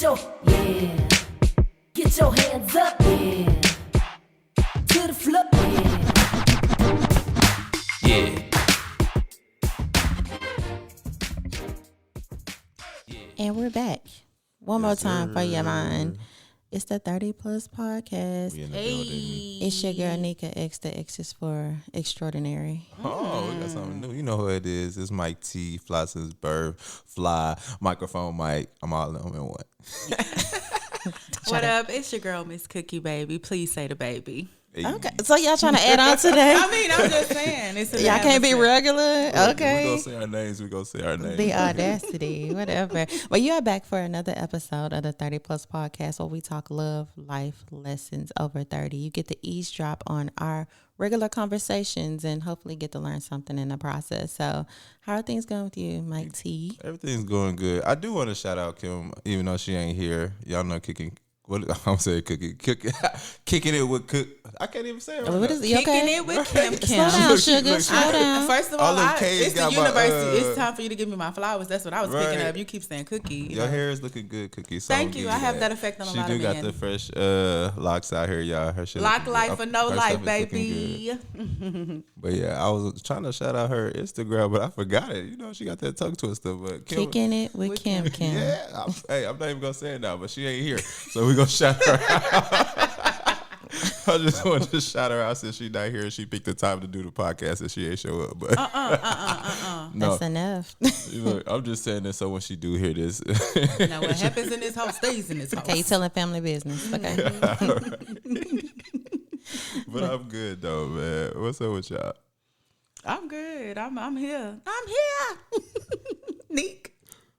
Get your hands up, yeah. To the floor, yeah. And we're back. One more time for your mind. It's the 30 Plus Podcast. Hey. It's your girl Nika X. The X is for extraordinary. Oh, we got something new. You know who it is. It's Mike T, Fly since birth, Fly, microphone Mike. I'm all of them in one. What up? It's your girl, Miss Cookie Baby. Please say the baby. Hey. Okay, so y'all trying to add on to that? I mean, I'm just saying. It's Y'all can't be regular? Okay. We're going to say our names. We're going to say our names. The audacity, whatever. Well, you are back for another episode of the 30 Plus Podcast where we talk love, life, lessons over 30. You get to eavesdrop on our regular conversations and hopefully get to learn something in the process. So how are things going with you, Mike T? Everything's going good. I do want to shout out Kim, even though she ain't here. Y'all know kicking. What I'm saying, kicking it with Cook. I can't even say it. What is it? Okay? Kicking it with Kim. Slow down, sugar. look, Slow down. First of All all, them K's it's the got my, university. It's time for you to give me my flowers. That's what I was picking Right. up. You keep saying Cookie. You Your know. hair is looking good, Cookie. So Thank you. I have that effect on a lot She of do got men. the fresh locks out here, y'all. Her shit Lock looking life good. or no Her life, stuff is looking baby. good. But yeah, I was trying to shout out her Instagram, but I forgot it. You know, she got that tongue twister. But Kim, Kicking it with Kim. yeah, I'm not even gonna say it now, but she ain't here, so we gonna shout her out. I just wanted to shout her out since she's not here and she picked the time to do the podcast and she ain't show up. But no, That's enough. look, I'm just saying this so when she do hear this. Now, what happens in this house stays in this house. Okay, you telling family business. Okay. But I'm good though, man. What's up with y'all? I'm good. I'm here. I'm here. Neek.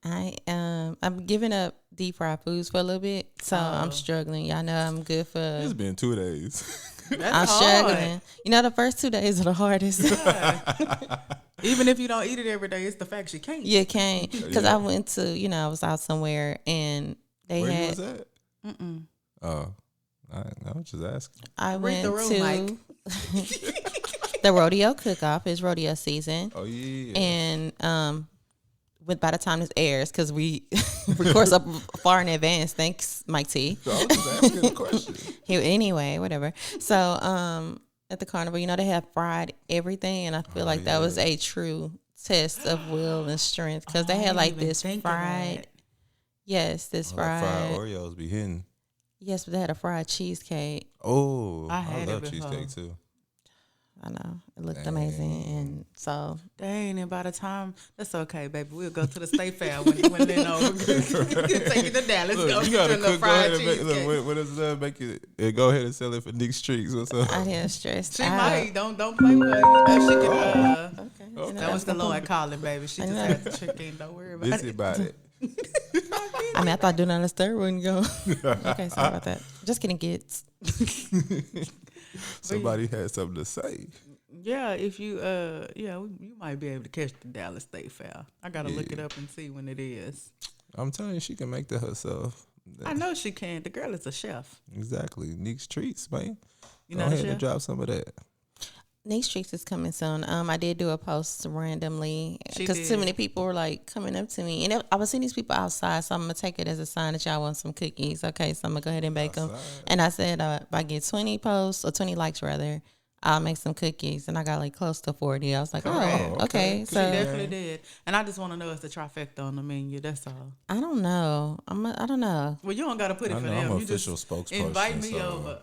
I'm giving up deep fried foods for a little bit, so I'm struggling. Y'all know I'm good for. It's been 2 days. I'm struggling. You know, the first 2 days are the hardest. Even if you don't eat it every day, it's the fact you can't. You can't, because I went to, I was out somewhere and they Where had. you was at? Oh, I was just asking. I went the room, to Mike. the rodeo cook-off. It's rodeo season, Oh yeah. and by the time this airs, because we record so far in advance. Thanks, Mike T. So I was just asking a question. Anyway, whatever. So at the carnival, they have fried everything, and I feel like that was a true test of will and strength, because they had like this fried. Yes, this fried. Fried Oreos be hitting. Yes, but they had a fried cheesecake. Oh, I had love it before. cheesecake too. I know, it looked amazing, and so Dang, and by the time, that's okay, baby. We'll go to the state fair when then over. Take it to Dallas. Look, Go you get gotta your little cook. Go ahead fried and make, cheesecake. look, when it's done, make it. Go ahead and sell it for Nick Streaks or something. I didn't stress. She might. Don't play with her. She can, Okay. that was the Lord calling, baby. She just had the chicken. Don't worry about Busy it. about it. I mean, I thought doing on the stir wouldn't go. Okay, sorry about that. Just kidding, kids. Somebody had something to say. Yeah, if you you might be able to catch the Dallas State Fair. I gotta look it up and see when it is. I'm telling you, she can make that herself. I know she can. The girl is a chef. Exactly. Nick's Treats, man. You Go know the ahead and chef? drop some of that. Next Streets is coming soon. I did do a post randomly She because did. too many people were like coming up to me, and I was seeing these people outside, so I'm gonna take it as a sign that y'all want some cookies. Okay, so I'm gonna go ahead and bake them. And I said if I get 20 posts or 20 likes rather, I'll make some cookies, and I got like close to 40. I was like, oh, okay. She So definitely did. And I just want to know if the trifecta on the menu. That's all. I don't know. I don't know. Well, you don't got to put it I for know, them. I'm an You just official spokesperson, invite me so- over.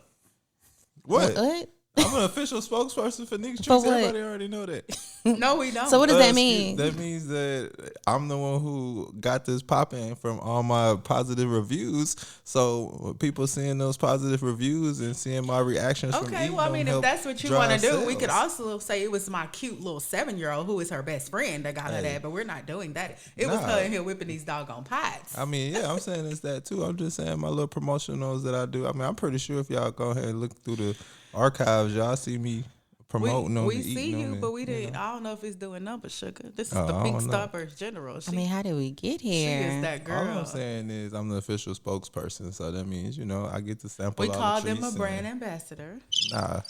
What? What? I'm an official spokesperson for Nick's For Treats. what? Everybody already know that. No, we don't. So what does that mean? That means that I'm the one who got this popping from all my positive reviews. So when people seeing those positive reviews and seeing my reactions from Okay, eating well, I them mean, if help that's what you want to drive do, we could sales. also say it was my cute little 7-year-old who is her best friend that got her that, but we're not doing that. It was Nah. her in here whipping these doggone pots. I mean, yeah, I'm saying it's that too. I'm just saying my little promotionals that I do. I mean, I'm pretty sure if y'all go ahead and look through the archives, y'all see me promoting them. we and see eating you, them but and, we didn't. I don't know if it's doing numbers, sugar. This is Oh, the I Pink don't know. Starburst General. I mean, how did we get here? She is that All girl. I'm saying is I'm the official spokesperson, so that means I get to sample. We all call the them a treats brand and- ambassador. Nah.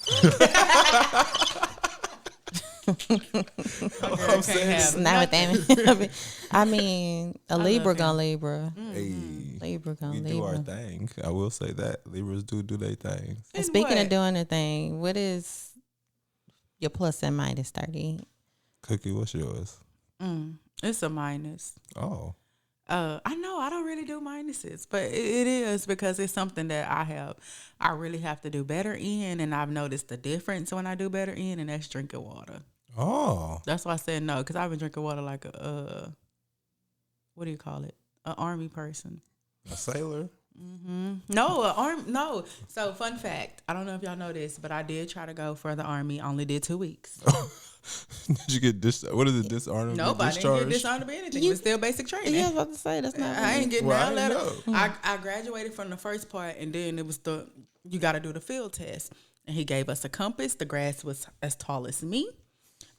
I'm saying Not with that. I mean, a Libra him. gonna Libra. Hey. Libra gonna we do our Libra. thing. I will say that Libras do their things. And In speaking what? of doing a thing, what is your plus and minus 30? Cookie, what's yours? It's a minus. Oh, I know I don't really do minuses, but it is because it's something that I really have to do better in, and I've noticed the difference when I do better in, and that's drinking water. oh, That's why I said no, because I've been drinking water like a what do you call it? An army person. a sailor. No. So fun fact, I don't know if y'all know this, but I did try to go for the army. Only did 2 weeks. Did you get what is it? Dishonorably Nope, I didn't discharged? get dishonorable anything. It was still basic training. Yeah, I was about to say that's not. I ain't getting Well, that I letter. didn't know. I graduated from the first part, and then it was you got to do the field test. And he gave us a compass. The grass was as tall as me,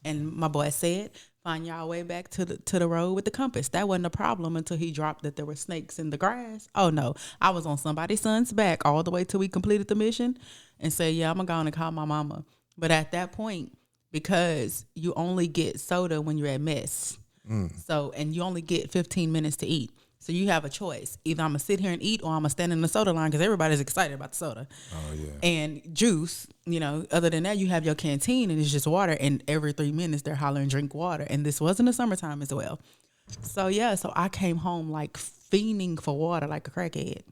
and my boy said, "Find y'all way back to the road with the compass." That wasn't a problem until he dropped that there were snakes in the grass. Oh no, I was on somebody's son's back all the way till we completed the mission, and said, "Yeah, I'm gonna go and call my mama." But at that point, because you only get soda when you're at mess. So, and you only get 15 minutes to eat. So you have a choice. Either I'm going to sit here and eat or I'm going to stand in the soda line because everybody's excited about the soda. Oh yeah. And juice, other than that, you have your canteen and it's just water. And every 3 minutes they're hollering, drink water. And this was in the summertime as well. So yeah, so I came home like fiending for water like a crackhead.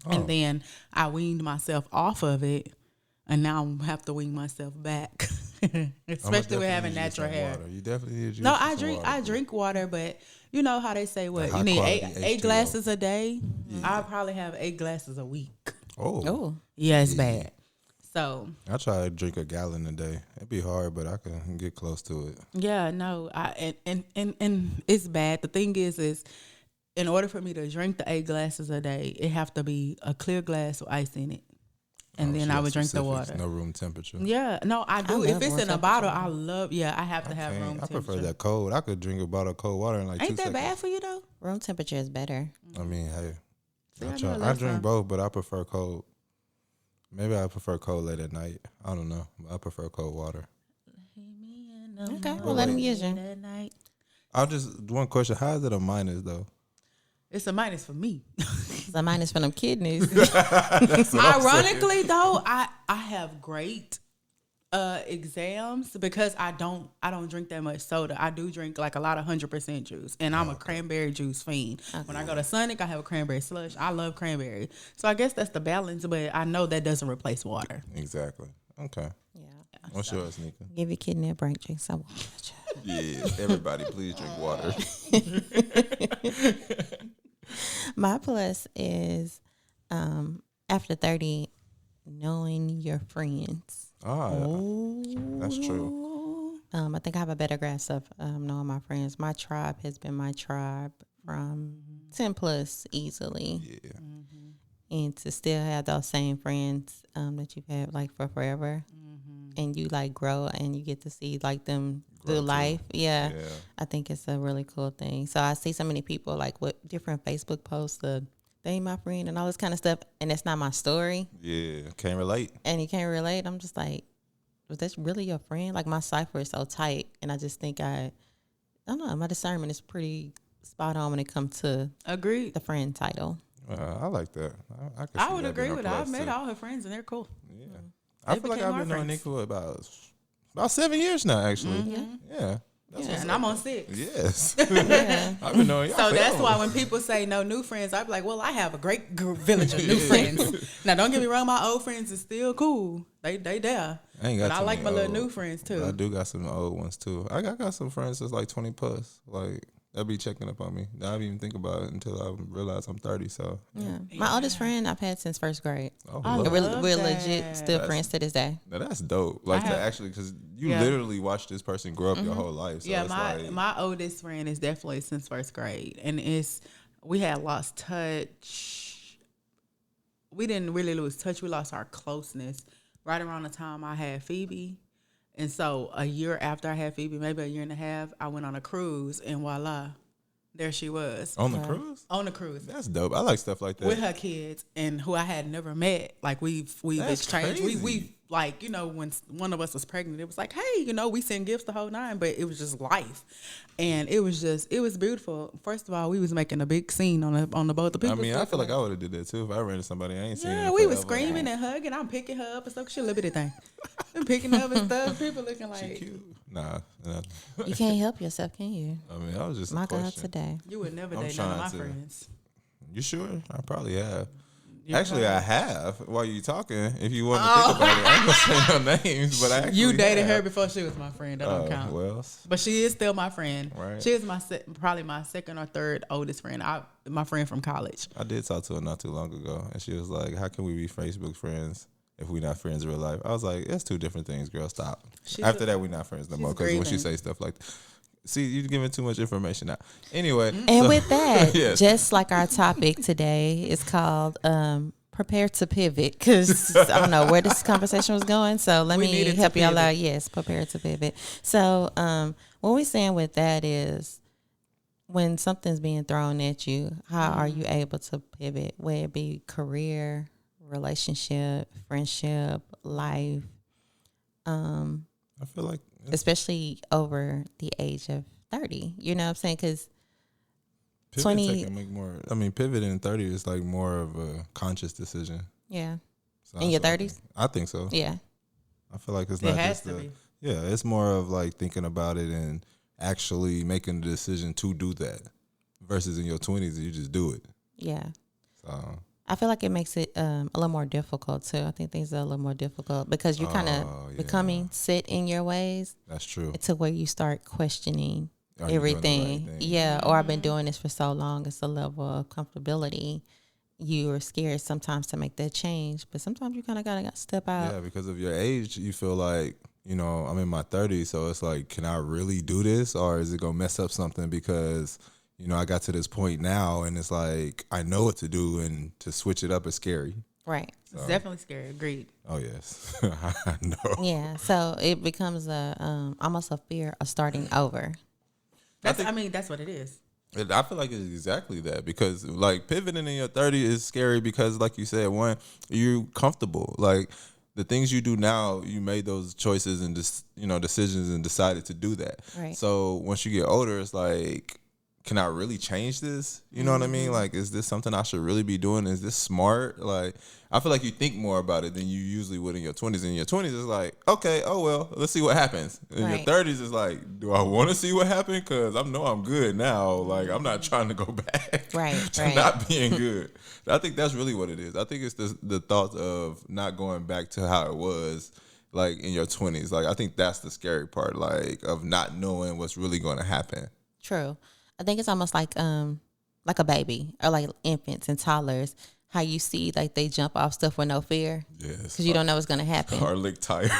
And then I weaned myself off of it. And now I have to wean myself back, especially with having natural hair. Water. You definitely need to No, use I some drink. water. I drink water, but you know how they say what high you need quality eight H2O. glasses a day. I probably have 8 glasses a week. Oh, Oh, Yeah, it's bad. So I try to drink a gallon a day. It'd be hard, but I can get close to it. yeah, no, and it's bad. The thing is in order for me to drink the 8 glasses a day, it have to be a clear glass with ice in it, and then She I has would drink the specifics, water. No room temperature. Yeah, no, I do. I If love it's room in a bottle, temperature. I love. Yeah, I have to have room I temperature. prefer that cold. I could drink a bottle of cold water in like 2 Ain't that seconds. bad for you though? room temperature is better. I mean, hey, See, I, I try, know I last drink time. both, but I prefer cold. Maybe I prefer cold late at night. I don't know. But I prefer cold water. Okay, well let him use you. I'll just one question. How is it a minus though? It's a minus for me. It's a minus for them kidneys. Ironically, though, I have great exams because I don't drink that much soda. I do drink like a lot of 100% juice, and I'm a cranberry juice fiend. When I go to Sonic, I have a cranberry slush. I love cranberry, so I guess that's the balance. But I know that doesn't replace water. Exactly. Okay. Yeah. What's yours, Nika? Give your kidney a break, drink some water. Yeah. Everybody, please drink water. My plus is after 30, knowing your friends. That's true. I think I have a better grasp of knowing my friends. My tribe has been my tribe from 10 plus easily. Yeah. And to still have those same friends that you've had like for forever. And you like grow and you get to see like them through life. Yeah. I think it's a really cool thing. So I see so many people like with different Facebook posts of they ain't my friend and all this kind of stuff. And that's not my story. Yeah. Can't relate. And you can't relate. I'm just like, was that really your friend? Like my cipher is so tight. And I just think I don't know, my discernment is pretty spot on when it comes to Agreed. the friend title. I like that. I, can I see would that agree being a with that. I've plus, met too. all her friends and they're cool. Yeah. I They feel like became I've our been knowing friends. Nika about 7 years now, actually. Yeah. That's Yeah, what's and up. I'm on 6. Yes. Yeah. I've been knowing y'all So that's forever. why when people say no new friends, I'm like, well, I have a great village of new friends. Now, don't get me wrong, my old friends is still cool. They there. I ain't got But I too like my many little old- new friends but I too. do got some old ones too. I got some friends that's like 20 plus. Like they'll be checking up on me. I didn't even think about it until I realized I'm 30. So Yeah. My oldest friend I've had since first grade. I look. love We're that. legit still That's- friends to this day. Now that's dope. Like I to have- actually, because you Yeah. literally watch this person grow up your whole life. So Yeah, it's my like, my oldest friend is definitely since first grade, and we had lost touch. We didn't really lose touch. We lost our closeness right around the time I had Phoebe, and so a year after I had Phoebe, maybe a year and a half, I went on a cruise, and voila, there she was on the cruise. on the cruise. That's dope. I like stuff like that. With her kids and who I had never met. Like we've That's exchanged. crazy. We've like, you know, when one of us was pregnant, it was like, hey, you know, we send gifts the whole nine, but it was just life. And it was beautiful. First of all, we was making a big scene on the boat. The people. I mean, I feel like I would have did that too if I ran into somebody I ain't seen. Yeah, we was screaming and hugging. I'm picking her up and stuff. She a little bitty thing. I'm picking her up and stuff. People looking like. She cute. Nah. You can't help yourself, can you? I mean, I was just My a God, question. today. You would never I'm date none of my trying to. friends. You sure? I probably have. You Actually, have? I have. While you talking, if you want to think about it, I ain't gonna say no names, but I actually You dated have. her before she was my friend. That don't count. Well, But she is still my friend. Right. She is probably my second or third oldest friend. My friend from college. I did talk to her not too long ago, and she was like, "How can we be Facebook friends if we not friends in real life?" I was like, "It's two different things, girl. Stop." After that, we not friends no more because when she grieving. say stuff like, "See, you're giving too much information out." Anyway, And with that, Yes. just like our topic today is called prepare to pivot, because I don't know where this conversation was going. So let We me needed to help y'all pivot. out. Yes, prepare to pivot. So what we're saying with that is when something's being thrown at you, how are you able to pivot, whether it be career, relationship, friendship, life, I feel like especially over the age of 30. You know what I'm saying? Because pivot 20 make more. I mean, pivoting in 30 is like more of a conscious decision. yeah, So in your that's what I 30s? think. I think so. yeah. I feel like it's It not has just to be. Yeah, it's more of like thinking about it and actually making the decision to do that versus in your 20s you just do it. Yeah. So I feel like it makes it a little more difficult too. I think things are a little more difficult because you're kind of Oh, yeah. becoming set in your ways that's true. to where you start questioning Are you doing the right everything. thing? Yeah. Or I've been doing this for so long. It's a level of comfortability. You are scared sometimes to make that change, but sometimes you kind of gotta step out. Yeah, because of your age, you feel like, you know, I'm in my 30s, so it's like, can I really do this, or is it gonna mess up something? Because, you know, I got to this point now, and it's like I know what to do, and to switch it up is scary. Right. It's definitely scary. Agreed. Oh yes, I know. Yeah. So it becomes a almost a fear of starting over. That's what it is. I feel like it's exactly that, because like pivoting in your 30s is scary because, like you said, one, you're comfortable. Like the things you do now, you made those choices and just, you know, decisions and decided to do that. Right. So once you get older, it's like, can I really change this? You know what I mean? Like, is this something I should really be doing? Is this smart? Like, I feel like you think more about it than you usually would in your 20s. In your 20s, it's like, okay, oh, well, let's see what happens. In Right. your 30s, it's like, do I want to see what happened? Because I know I'm good now. Like, I'm not trying to go back Right, to right. not being good. I think that's really what it is. I think it's the thought of not going back to how it was, like, in your 20s. Like, I think that's the scary part, like, of not knowing what's really going to happen. True. I think it's almost like a baby or like infants and toddlers. How you see like they jump off stuff with no fear Yes. because you don't know what's gonna happen. Or lick tires.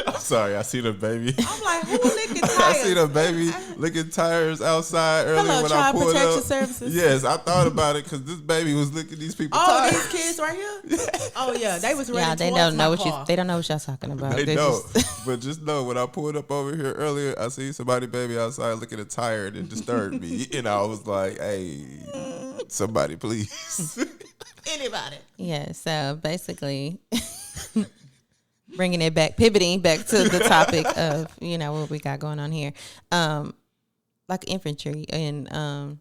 I'm sorry, I see the baby. I'm like, who licking tires? I see the baby licking tires outside earlier Hello, when I Child pulled Protection up. Services. Yes, I thought about it because this baby was licking these people's Oh, tires. these kids right here? Oh, yeah. They was ready Yeah, to they walk don't know my what car. they don't know what y'all talking about. They They're know, just- but just know when I pulled up over here earlier, I see somebody baby outside licking a tire and it disturbed me. And I was like, "Hey, somebody, please." Anybody. yeah. So basically, bringing it back, pivoting back to the topic of what we got going on here, like infantry and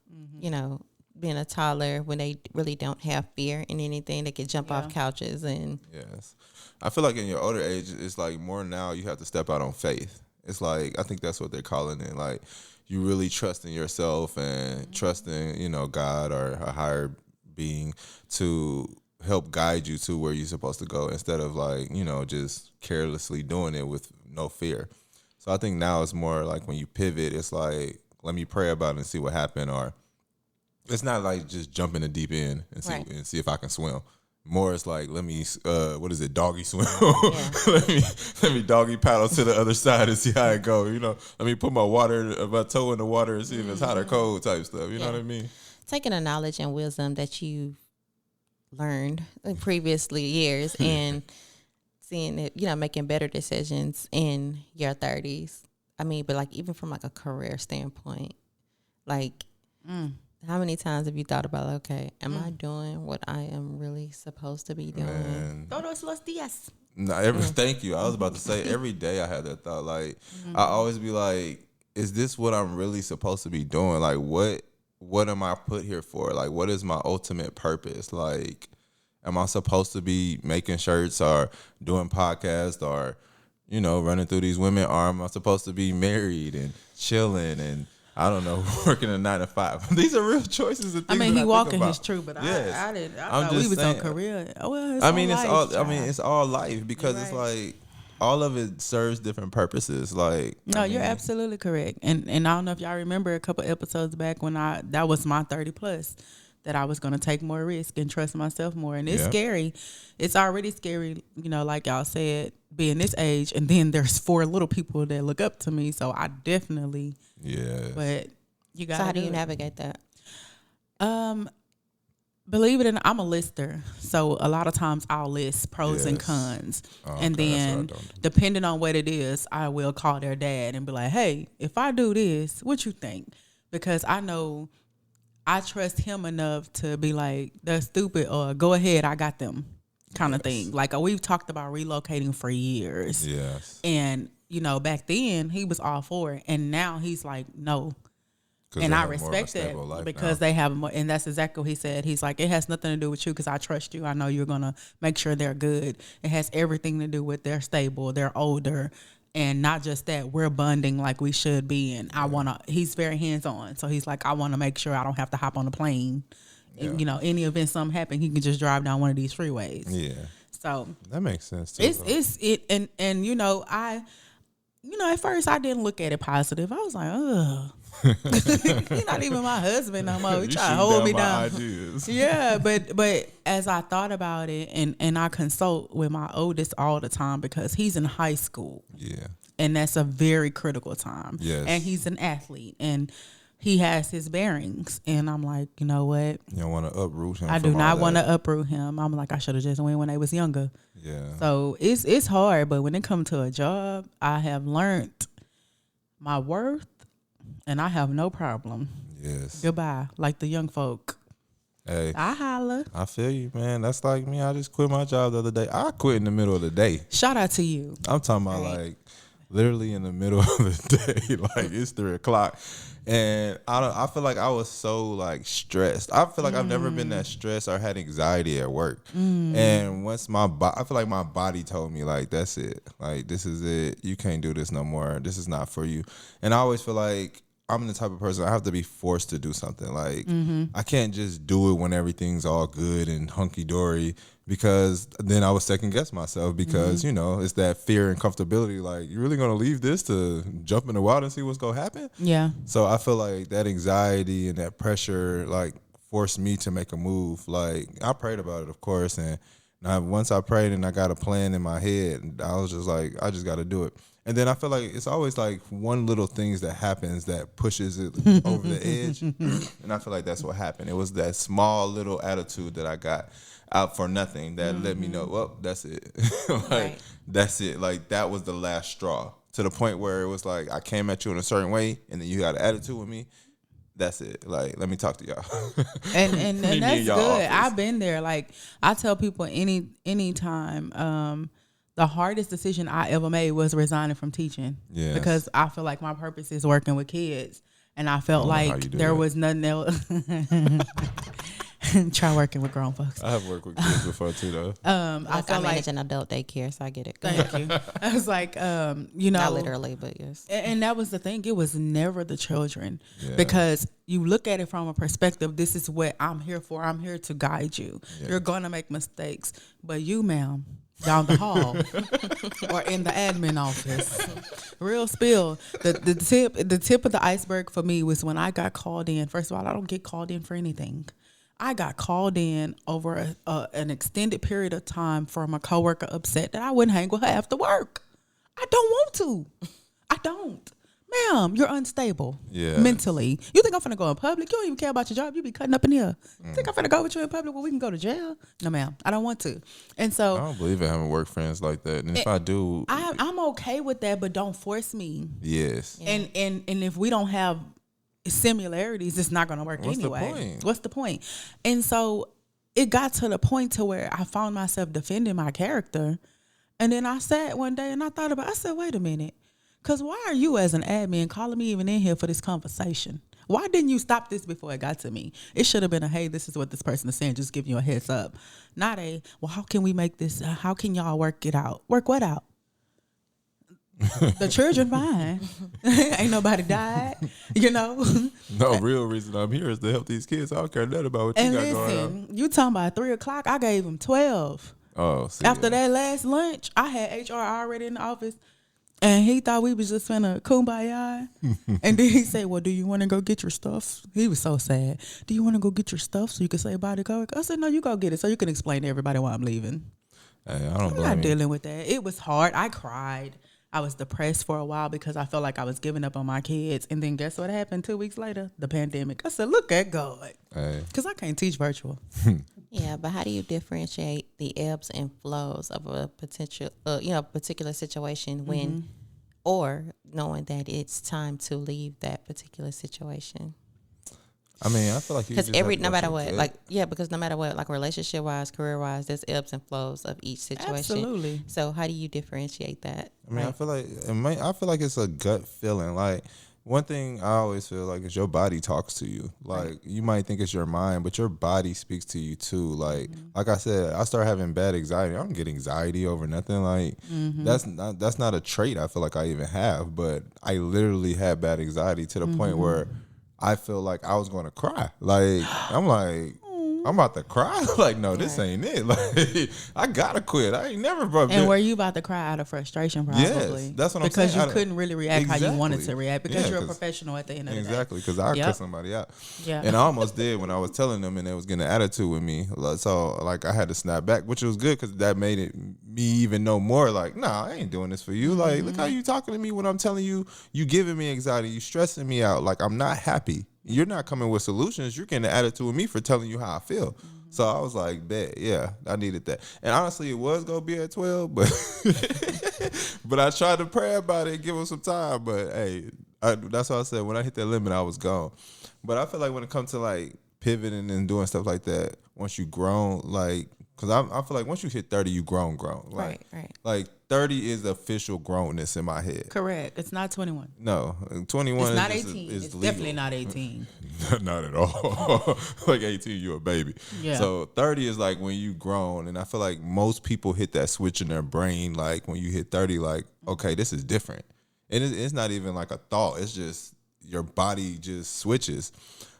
being a toddler when they really don't have fear in anything, they can jump off couches and Yes. I feel like in your older age, it's like more now you have to step out on faith. It's like, I think that's what they're calling it. Like, you really trust in yourself and trusting, God or a higher being to help guide you to where you're supposed to go instead of like, just carelessly doing it with no fear. So I think now it's more like when you pivot, it's like, let me pray about it and see what happened. Or it's not like just jump in the deep end and see Right. and see if I can swim. More, it's like, let me, doggy swim. Yeah. let me doggy paddle to the other side and see how it go. Let me put my toe in the water and see if it's hot or cold type stuff. You know what I mean? taking the knowledge and wisdom that you've learned in previously years and seeing it, making better decisions in your 30s. I mean, but like even from like a career standpoint, like How many times have you thought about, okay, am I doing what I am really supposed to be doing? Man. Todos los días. No, thank you. I was about to say every day I had that thought. Like I always be like, is this what I'm really supposed to be doing? Like what am I put here for? Like what is my ultimate purpose? Like am I supposed to be making shirts or doing podcasts or, you know, running through these women, or am I supposed to be married and chilling and I don't know, working a 9 to 5? These are real choices and I things. mean, that he think walking about. his truth, but Yes. I thought we was on career. Oh, well, it's I mean, all it's life, all. I child. mean, it's all life because it's Right. like all of it serves different purposes. Like No, I you're mean, absolutely correct. And I don't know if y'all remember a couple episodes back when that was my 30 plus, that I was going to take more risk and trust myself more. And it's Yeah. scary. It's already scary, you know, like y'all said, being this age. And then there's 4 little people that look up to me. So I definitely, yeah. but you got So to how do you it. navigate that? Believe it or not, I'm a lister. So a lot of times I'll list pros and Yes. cons. Oh, And okay, that's what I then don't do. depending on what it is, I will call their dad and be like, hey, if I do this, what you think? Because I know I trust him enough to be like, that's stupid, or go ahead, I got them kind of thing. Like we've talked about relocating for years. Yes. And, you know, back then he was all for it. And now he's like, no. 'Cause And they I have more of a respect stable that life because now. they have more, and that's exactly what he said. He's like, it has nothing to do with you because I trust you. I know you're gonna make sure they're good. It has everything to do with they're stable, they're older, and not just that, we're bonding like we should be. And I wanna. He's very hands on, so he's like, I want to make sure I don't have to hop on a plane. And, you know, any event something happen, he can just drive down one of these freeways. Yeah, So that makes sense too. it's and you know at first I didn't look at it positive. I was like, ugh. He's not even my husband no more. He try to hold me down. Ideas. Yeah, but as I thought about it, and I consult with my oldest all the time because he's in high school, Yeah. and that's a very critical time. Yes. And he's an athlete, and he has his bearings. And I'm like, you know what? You don't want to uproot him. I from do not all want to that. uproot him. I'm like, I should have just went when they was younger. Yeah. So it's hard, but when it comes to a job, I have learned my worth, and I have no problem. Yes. Goodbye, like the young folk. Hey, I holla. I feel you, man. That's like me. I just quit my job the other day. I quit in the middle of the day. Shout out to you. I'm talking about like literally in the middle of the day. Like it's 3:00. And I feel like I was so like stressed. I feel like I've never been that stressed or had anxiety at work. And once I feel like my body told me like, that's it. Like, this is it. You can't do this no more. This is not for you. And I always feel like I'm the type of person I have to be forced to do something. Like I can't just do it when everything's all good and hunky dory, because then I would second guess myself because you know it's that fear and comfortability. Like, you're really gonna leave this to jump in the wild and see what's gonna happen? Yeah. So I feel like that anxiety and that pressure like forced me to make a move. Like I prayed about it, of course, and once I prayed and I got a plan in my head, I was just like, I just got to do it. And then I feel like it's always like one little things that happens that pushes it over the edge. And I feel like that's what happened. It was that small little attitude that I got out for nothing that let me know, well, that's it. Like, Right. that's it. Like, that was the last straw, to the point where it was like, I came at you in a certain way and then you got an attitude with me. That's it. Like, let me talk to y'all. And Meet me that's in y'all good. office. I've been there. Like, I tell people any time, the hardest decision I ever made was resigning from teaching. Yes. Because I feel like my purpose is working with kids. And I felt I don't know how like you do there that. was nothing else. Try working with grown folks. I have worked with kids before too, though. I Like, I felt like, manage an adult daycare, so I get it. thank you. I was like, you know. Not literally, but yes. And that was the thing. It was never the children, Yeah. because you look at it from a perspective. This is what I'm here for. I'm here to guide you. Yes. You're going to make mistakes, but you, ma'am, down the hall or in the admin office, real spill. The tip of the iceberg for me was when I got called in. First of all, I don't get called in for anything. I got called in over an extended period of time from a coworker upset that I wouldn't hang with her after work. I don't want to. I don't. Ma'am, you're unstable mentally. You think I'm finna go in public? You don't even care about your job. You be cutting up in here. You think I'm finna go with you in public where we can go to jail? No, ma'am. I don't want to. And I so don't believe in having work friends like that. And if I do, I'm okay with that, but don't force me. yes. And if we don't have similarities, it's not going to work What's the anyway. point? What's the point? And so it got to the point to where I found myself defending my character. And then I sat one day and I thought about it. I said, wait a minute. Because why are you as an admin calling me even in here for this conversation? Why didn't you stop this before it got to me? It should have been a, hey, this is what this person is saying. Just giving you a heads up. Not a, well, how can we make this, how can y'all work it out? Work what out? The children fine. Ain't nobody died, you know. No, real reason I'm here is to help these kids. I don't care nothing about what you And got going on. listen, you talking about 3:00, I gave him 12. Oh, see, After that last lunch, I had HR already in the office, and he thought we was just finna kumbaya. And then he said, well, do you want to go get your stuff? He was so sad. Do you want to go get your stuff so you can say bye to Coke? I said, no, you go get it so you can explain to everybody why I'm leaving. Hey, I don't I'm blame not you. dealing with that. It was hard. I cried. I was depressed for a while because I felt like I was giving up on my kids. And then guess what happened 2 weeks later? The pandemic. I said, look at God. Hey. Because I can't teach virtual. Yeah, but how do you differentiate the ebbs and flows of a potential, particular situation when, or knowing that it's time to leave that particular situation? I mean, I feel like you Because just have to no go matter through what, it. because no matter what, like relationship wise, career wise, there's ebbs and flows of each situation. Absolutely. So how do you differentiate that? I mean, I feel like it's a gut feeling. Like one thing I always feel like is your body talks to you. Like you might think it's your mind, but your body speaks to you too. Like I said, I started having bad anxiety. I don't get anxiety over nothing. Like that's not a trait I feel like I even have. But I literally had bad anxiety to the point where I feel like I was going to cry. Like I'm like, I'm about to cry. Like, no, this ain't it. Like, I gotta quit. I ain't never been. And were you about to cry out of frustration probably? Yes, that's what I'm because saying. you couldn't really react how you wanted to Exactly. react because Yeah, you're a 'cause- professional at the end of the day. Exactly, because I Yep. cut somebody out. Yeah. And I almost did when I was telling them, and they was getting an attitude with me. So, like, I had to snap back, which was good because that made it me even know more. Like, nah, I ain't doing this for you. Like, look how you talking to me when I'm telling you, you giving me anxiety, you stressing me out. Like, I'm not happy. You're not coming with solutions. You're getting an attitude with me for telling you how I feel. So I was like, bet, yeah, I needed that. And honestly, it was gonna be at 12, but but I tried to pray about it and give him some time. But hey, that's what I said. When I hit that limit, I was gone. But I feel like when it comes to like pivoting and doing stuff like that, once you grown, like, because I feel like once you hit 30, you grown. Like, Right. Like 30 is official grownness in my head. Correct. It's not 21. No, 21 It's not is 18. is It's legal. definitely not 18. Not at all. Like 18, you a baby. Yeah. So 30 is like when you grown, and I feel like most people hit that switch in their brain. Like when you hit 30, like, okay, this is different. And it's not even like a thought. It's just your body just switches.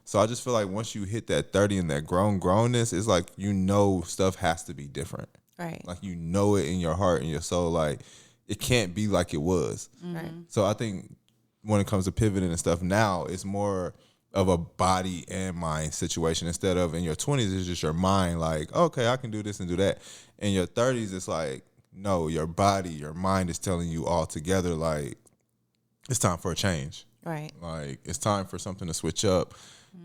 So I just feel like once you hit that 30 and that grownness, it's like, you know, stuff has to be different. Right. Like, you know it in your heart and your soul. Like, it can't be like it was. Right. So I think when it comes to pivoting and stuff now, it's more of a body and mind situation instead of in your 20s, it's just your mind. Like, okay, I can do this and do that. In your 30s, it's like, no, your body, your mind is telling you all together, like, it's time for a change. Right. Like, it's time for something to switch up.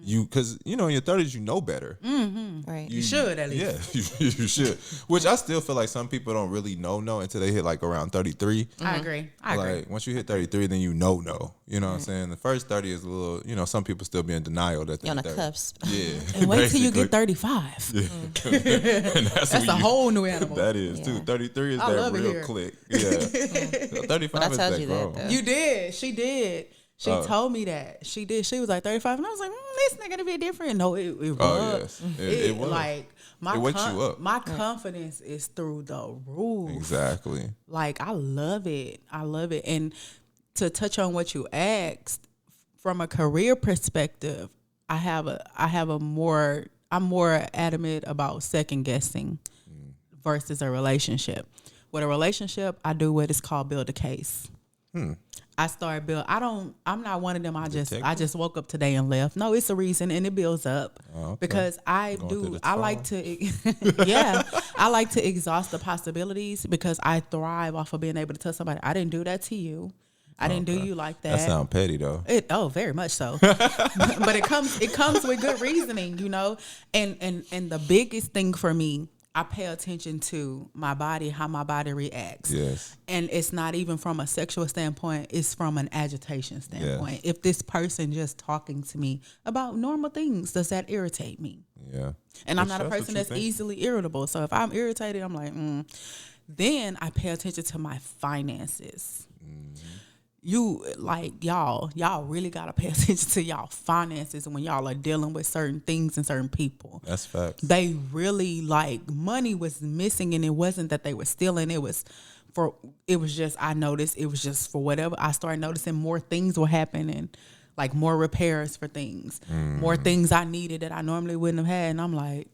Because, in your 30s, you know better. Right. You should at least. Yeah, you should. Which I still feel like some people don't really know until they hit like around 33. I agree. I agree. Like once you hit 33, then you know. You know what I'm saying? The first 30 is a little, some people still be in denial that You're on they're the 30. cusp. Yeah. And wait till you get basically. 35. And That's when a whole new animal. That is too. Yeah. 33 is I that love it real here. click. Yeah. So 35 But I is told that you that, grown. though. You did. She did. She Oh. told me that. She did. She was like 35. And I was like, this nigga to be different. No, it was. Oh, yes. It was. Like, my It wakes you up. My confidence is through the roof. Exactly. Like, I love it. I love it. And to touch on what you asked, from a career perspective, I'm more adamant about second guessing versus a relationship. With a relationship, I do what is called build a case. I start build. I'm not one of them. I just woke up today and left. No, it's a reason, and it builds up because I like to, yeah, I like to exhaust the possibilities because I thrive off of being able to tell somebody I didn't do that to you. I didn't do you like that. That sounds petty though. Very much so. But it comes with good reasoning, and the biggest thing for me, I pay attention to my body, how my body reacts. Yes. And it's not even from a sexual standpoint, it's from an agitation standpoint. If this person just talking to me about normal things, does that irritate me? Yeah. And I'm not a That's what person you that's think. easily irritable. So if I'm irritated, I'm like, Then I pay attention to my finances. You like y'all really gotta pay attention to y'all finances when y'all are dealing with certain things and certain people. That's facts. They really like money was missing, and it wasn't that they were stealing. It was just I noticed it was just for whatever. I started noticing more things were happening, like more repairs for things, more things I needed that I normally wouldn't have had, and I'm like,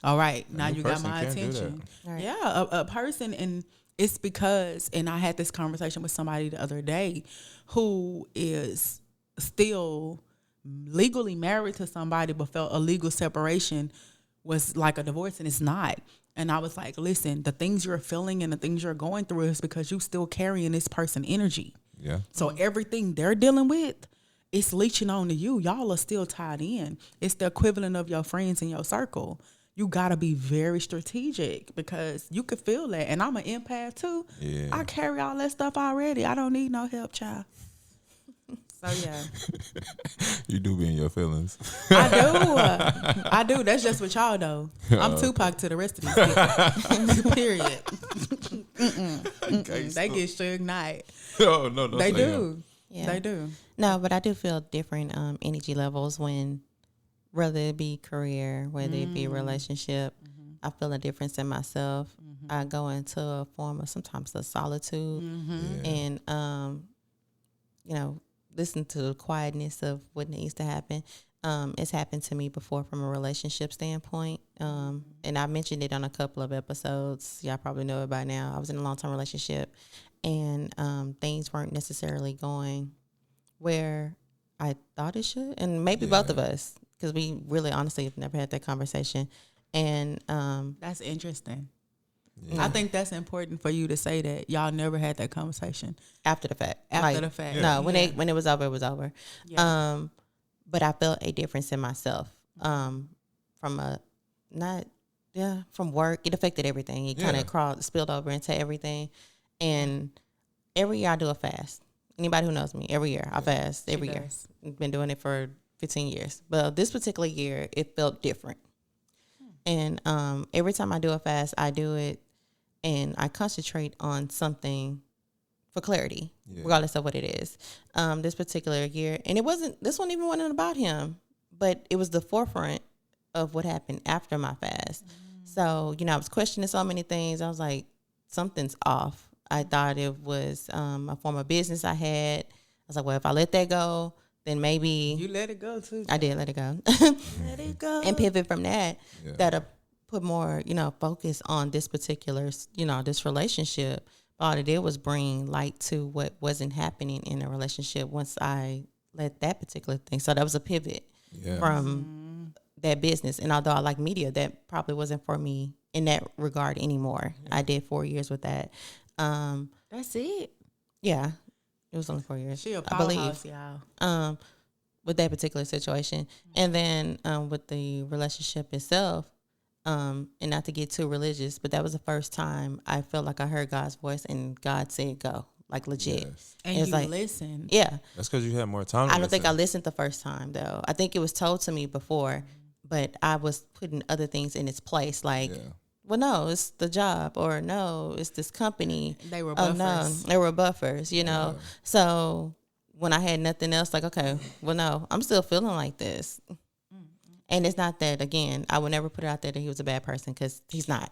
all right, now you got person my can't do attention. Right. Yeah, a person, and it's because, and I had this conversation with somebody the other day who is still legally married to somebody but felt a legal separation was like a divorce, and it's not. And I was like, listen, the things you're feeling and the things you're going through is because you still carrying this person energy. Yeah. So everything they're dealing with, it's leeching on to you. Y'all are still tied in. It's the equivalent of your friends in your circle. You got to be very strategic because you could feel that. And I'm an empath too. Yeah. I carry all that stuff already. I don't need no help, child. So, yeah. You do be in your feelings. I do. I do. That's just what y'all know. I'm Tupac to the rest of these people. Period. They get suge night. Oh, no, don't They say do. him. Yeah. They do. No, but I do feel different energy levels when, whether it be career, whether it be relationship, I feel a difference in myself. I go into a form of sometimes a solitude and, you know, listen to the quietness of what needs to happen. It's happened to me before from a relationship standpoint. And I mentioned it on a couple of episodes. Y'all probably know it by now. I was in a long-term relationship and things weren't necessarily going where I thought it should. And maybe both of us, because we really honestly have never had that conversation. And That's interesting. Yeah. I think that's important for you to say that y'all never had that conversation after the fact. after the fact. No, when it was over, it was over. Yeah. But I felt a difference in myself. From from work. It affected everything. It kind of spilled over into everything. And every year I do a fast. Anybody who knows me, every year I fast. Every year. I've been doing it for 15 years. But this particular year, it felt different. And every time I do a fast, I do it and I concentrate on something for clarity, regardless of what it is. This particular year, and this one even wasn't about him, but it was the forefront of what happened after my fast. So, I was questioning so many things. I was like, something's off. I thought it was a form of business I had. I was like, well, if I let that go, then maybe You let it go too. I did let it go. Let it go. And pivot from that. That'll put more, focus on this particular, this relationship. All it did was bring light to what wasn't happening in a relationship once I let that particular thing. So that was a pivot from that business. And although I like media, that probably wasn't for me in that regard anymore. I did 4 years with that. That's it. Yeah, it was only 4 years. She a I believe. powerhouse, y'all. With that particular situation. And then with the relationship itself, and not to get too religious, but that was the first time I felt like I heard God's voice and God said go, like legit. And it's you like, listened. Yeah. That's because you had more time. I don't think I listened the first time though. I think it was told to me before, but I was putting other things in its place. Like, well, no, it's the job, or no, it's this company. They were Oh, buffers. no, they were buffers, So when I had nothing else, like, okay, well, no, I'm still feeling like this. And it's not that, again, I would never put it out there that he was a bad person, because he's not.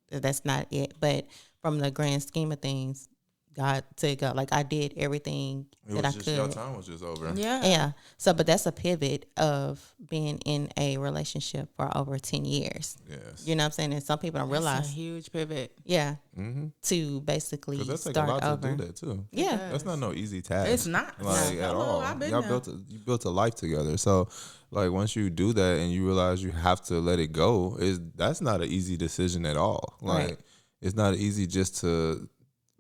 That's not it. But from the grand scheme of things, God said go. Like, I did everything that I could. Your time was just over. Yeah. So, but that's a pivot of being in a relationship for over 10 years. Yes. You know what I'm saying? And some people don't realize. That's a huge pivot. Yeah. To basically Because that takes start a lot over. to do that too. Yeah. That's not no easy task. It's not. Like No. at Hello, all. I've been Y'all there. you built a life together. So like once you do that and you realize you have to let it go, that's not an easy decision at all. Like Right. it's not easy just to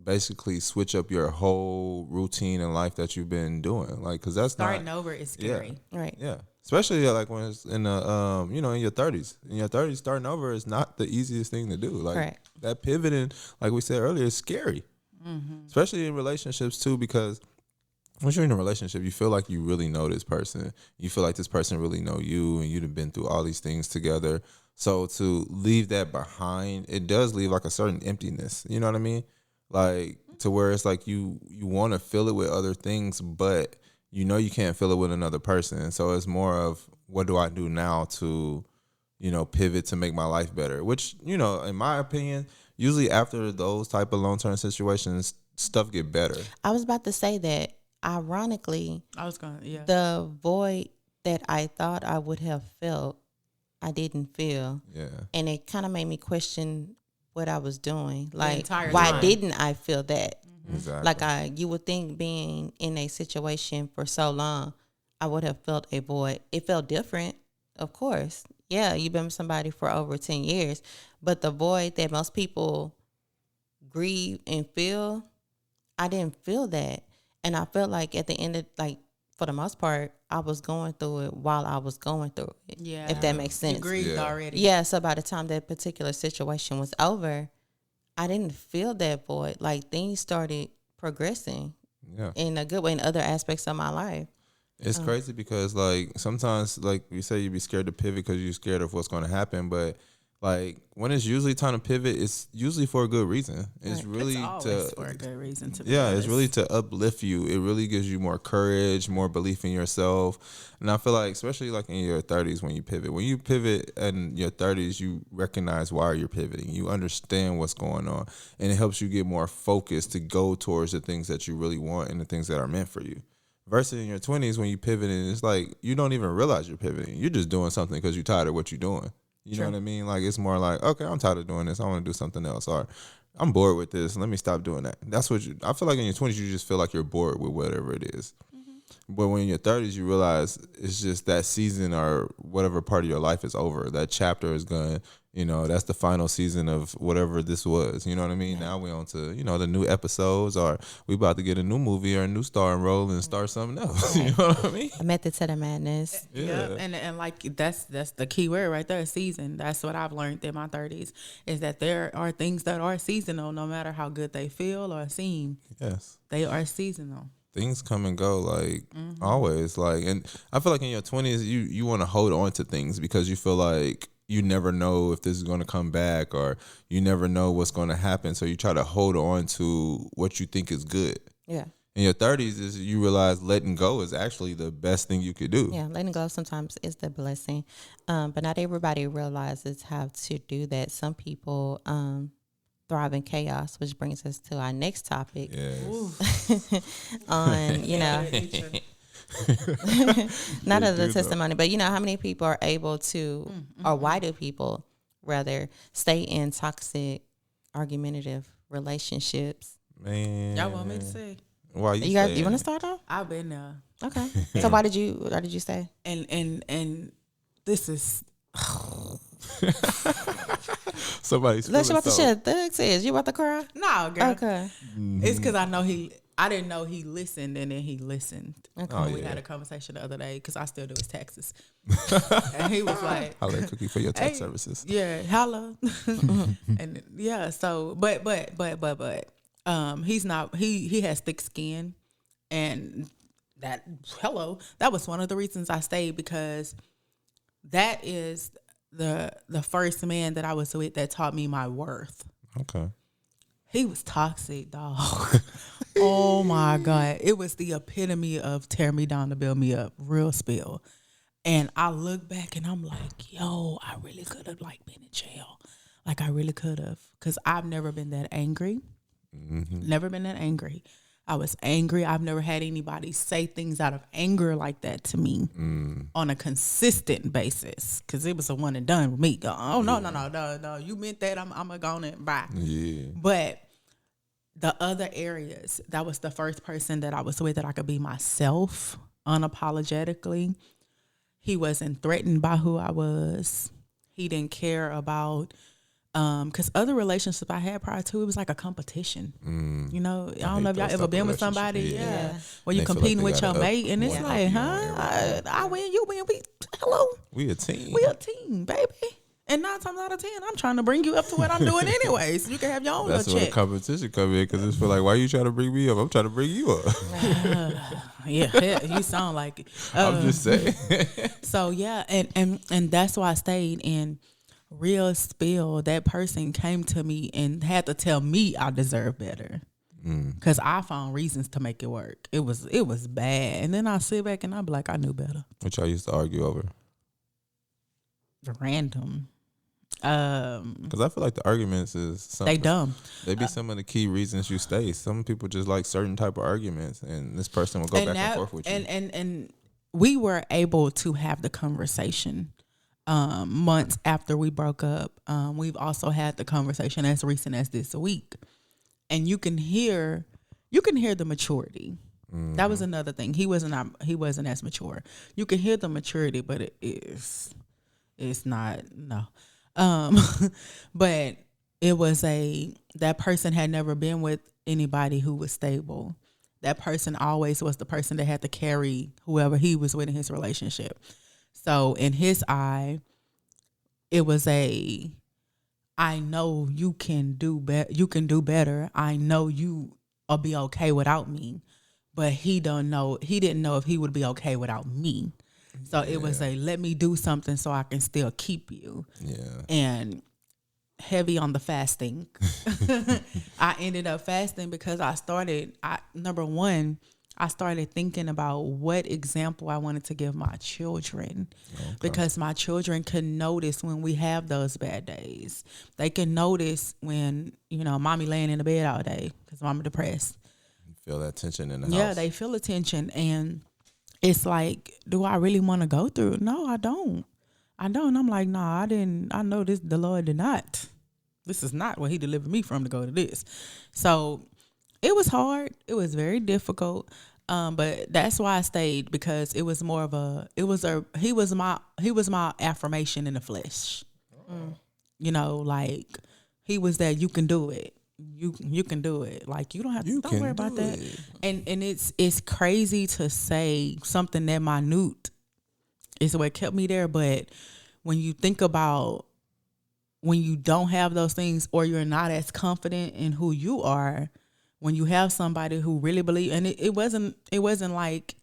basically switch up your whole routine in life that you've been doing. Like, because that's Starting not, over is scary. Right. yeah. Especially like when it's in the in your 30s. In your 30s, starting over is not the easiest thing to do. Like Correct. that pivoting, like we said earlier, is scary. Especially in relationships too, because once you're in a relationship, you feel like you really know this person. You feel like this person really know you, and you've been through all these things together. So to leave that behind, it does leave like a certain emptiness. You know what I mean? Like to where it's like you want to fill it with other things, but you know you can't fill it with another person. So it's more of, what do I do now to, pivot to make my life better? Which, in my opinion, usually after those type of long-term situations, stuff get better. I was about to say that, ironically, the void that I thought I would have felt, I didn't feel. Yeah. And it kind of made me question what I was doing. Like, entire why time. didn't I feel that? Exactly. Like you would think being in a situation for so long, I would have felt a void. It felt different, of course. Yeah, you've been with somebody for over 10 years, but the void that most people grieve and feel, I didn't feel that. And I felt like at the end of, like, for the most part, I was going through it while I was going through it. Yeah. If that makes sense. You grieved Yeah. already. Yeah, so by the time that particular situation was over, I didn't feel that void. Like, things started progressing Yeah. in a good way in other aspects of my life. It's crazy because, like, sometimes, like you say, you be scared to pivot because you're scared of what's going to happen. But, like, when it's usually time to pivot, it's usually for a good reason. It's Right. really It's always for a good reason to be yeah, honest. it's really to uplift you. It really gives you more courage, more belief in yourself. And I feel like, especially like in your 30s when you pivot in your 30s, you recognize why you're pivoting. You understand what's going on. And it helps you get more focused to go towards the things that you really want and the things that are meant for you. Versus in your 20s when you pivot, and it's like you don't even realize you're pivoting. You're just doing something because you're tired of what you're doing. You know what I mean? Like, it's more like, okay, I'm tired of doing this. I want to do something else. Or I'm bored with this. Let me stop doing that. That's what I feel like in your 20s, you just feel like you're bored with whatever it is. But when in your 30s, you realize it's just that season or whatever part of your life is over. That chapter is gone. That's the final season of whatever this was. You know what I mean? Now we're on to, the new episodes, or we about to get a new movie or a new star enroll and start something else. You know what I mean? A method to the madness. Yeah, and like that's the key word right there, season. That's what I've learned in my 30s, is that there are things that are seasonal, no matter how good they feel or seem. Yes. They are seasonal. Things come and go, like always. Like, and I feel like in your 20s, you want to hold on to things because you feel like you never know if this is going to come back, or you never know what's going to happen. So you try to hold on to what you think is good. Yeah. In your 30s, is you realize letting go is actually the best thing you could do. Yeah, letting go sometimes is the blessing. But not everybody realizes how to do that. Some people thrive in chaos, which brings us to our next topic. Yes. On, not of the testimony, but how many people are able to, or why do people rather stay in toxic, argumentative relationships? Man. Y'all want me to say? Why You want to start off? I've been there. Okay. So why did you stay? And this is Somebody's Let's feeling about to so. share. Thug says you about to cry. no, girl. Okay. It's because I didn't know he listened, and then he listened. Okay. Oh, We yeah. had a conversation the other day because I still do his taxes, and he was like, Holla at Cookie for your tax Hey, services. "Yeah, hello," and yeah. So, but, he's not. He has thick skin, and that was one of the reasons I stayed, because that is the first man that I was with that taught me my worth. Okay. He was toxic, dog. Oh my God. It was the epitome of tear me down to build me up, real spill. And I look back and I'm like, yo, I really could have been in jail. Like, I really could have. Because I've never been that angry. Never been that angry. I was angry. I've never had anybody say things out of anger like that to me on a consistent basis. Because it was a one and done with me. Oh, no. You meant that. I'm going to go on and bye. Yeah. But the other areas, that was the first person that I was with that I could be myself unapologetically. He wasn't threatened by who I was. He didn't care about Because other relationships I had prior to, it was like a competition. You know, I don't know if y'all those ever type been of with somebody, relationships. where you They feel like competing they with your gotta mate, and it's one-up like, you on I win, you win, We a team. we a team, baby. And 9 times out of 10, I'm trying to bring you up to what I'm doing anyway, so you can have your own That's little where check. the competition come in, because it's feel like, why you trying to bring me up? I'm trying to bring you up. Yeah, you sound like it. I'm just saying. So yeah, and that's why I stayed in real spill. That person came to me and had to tell me I deserve better, because I found reasons to make it work. It was bad, and then I sit back and I be like, I knew better. What y'all used to argue over? Random. Because I feel like the arguments is something. They dumb. They be some of the key reasons you stay. Some people just like certain type of arguments, and this person will go back and forth with you. And we were able to have the conversation months after we broke up. We've also had the conversation as recent as this week, and you can hear the maturity. That was another thing. He wasn't as mature. You can hear the maturity, but it's not, no. But it was that person had never been with anybody who was stable. That person always was the person that had to carry whoever he was with in his relationship. So in his eye, it was I know you can do better. You can do better. I know you will be okay without me, but he didn't know if he would be okay without me. So it was let me do something so I can still keep you. Yeah. And heavy on the fasting. I ended up fasting because I started thinking about what example I wanted to give my children. Okay. Because my children can notice when we have those bad days. They can notice when, mommy laying in the bed all day because mama depressed. You feel that tension in the house. Yeah, they feel the tension. And it's like, do I really want to go through it? No, I don't. I'm like, nah, I know this, the Lord did not. This is not what he delivered me from to go to this. So it was hard. It was very difficult. But that's why I stayed, because it was more of he was my affirmation in the flesh. Like he was that you can do it. You can do it. Like you don't have to, don't worry about that. And it's crazy to say something that minute is what kept me there. But when you think about when you don't have those things, or you're not as confident in who you are, when you have somebody who really believe, and it wasn't like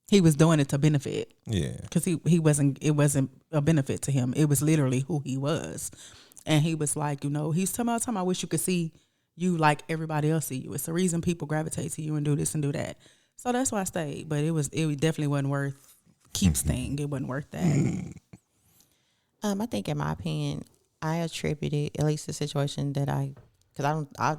he was doing it to benefit. Yeah. Because it wasn't a benefit to him. It was literally who he was. And he was like, he's talking about, I wish you could see you like everybody else see you. It's the reason people gravitate to you and do this and do that. So that's why I stayed. But it definitely wasn't worth keep staying. It wasn't worth that. I think in my opinion, I attributed at least the situation that I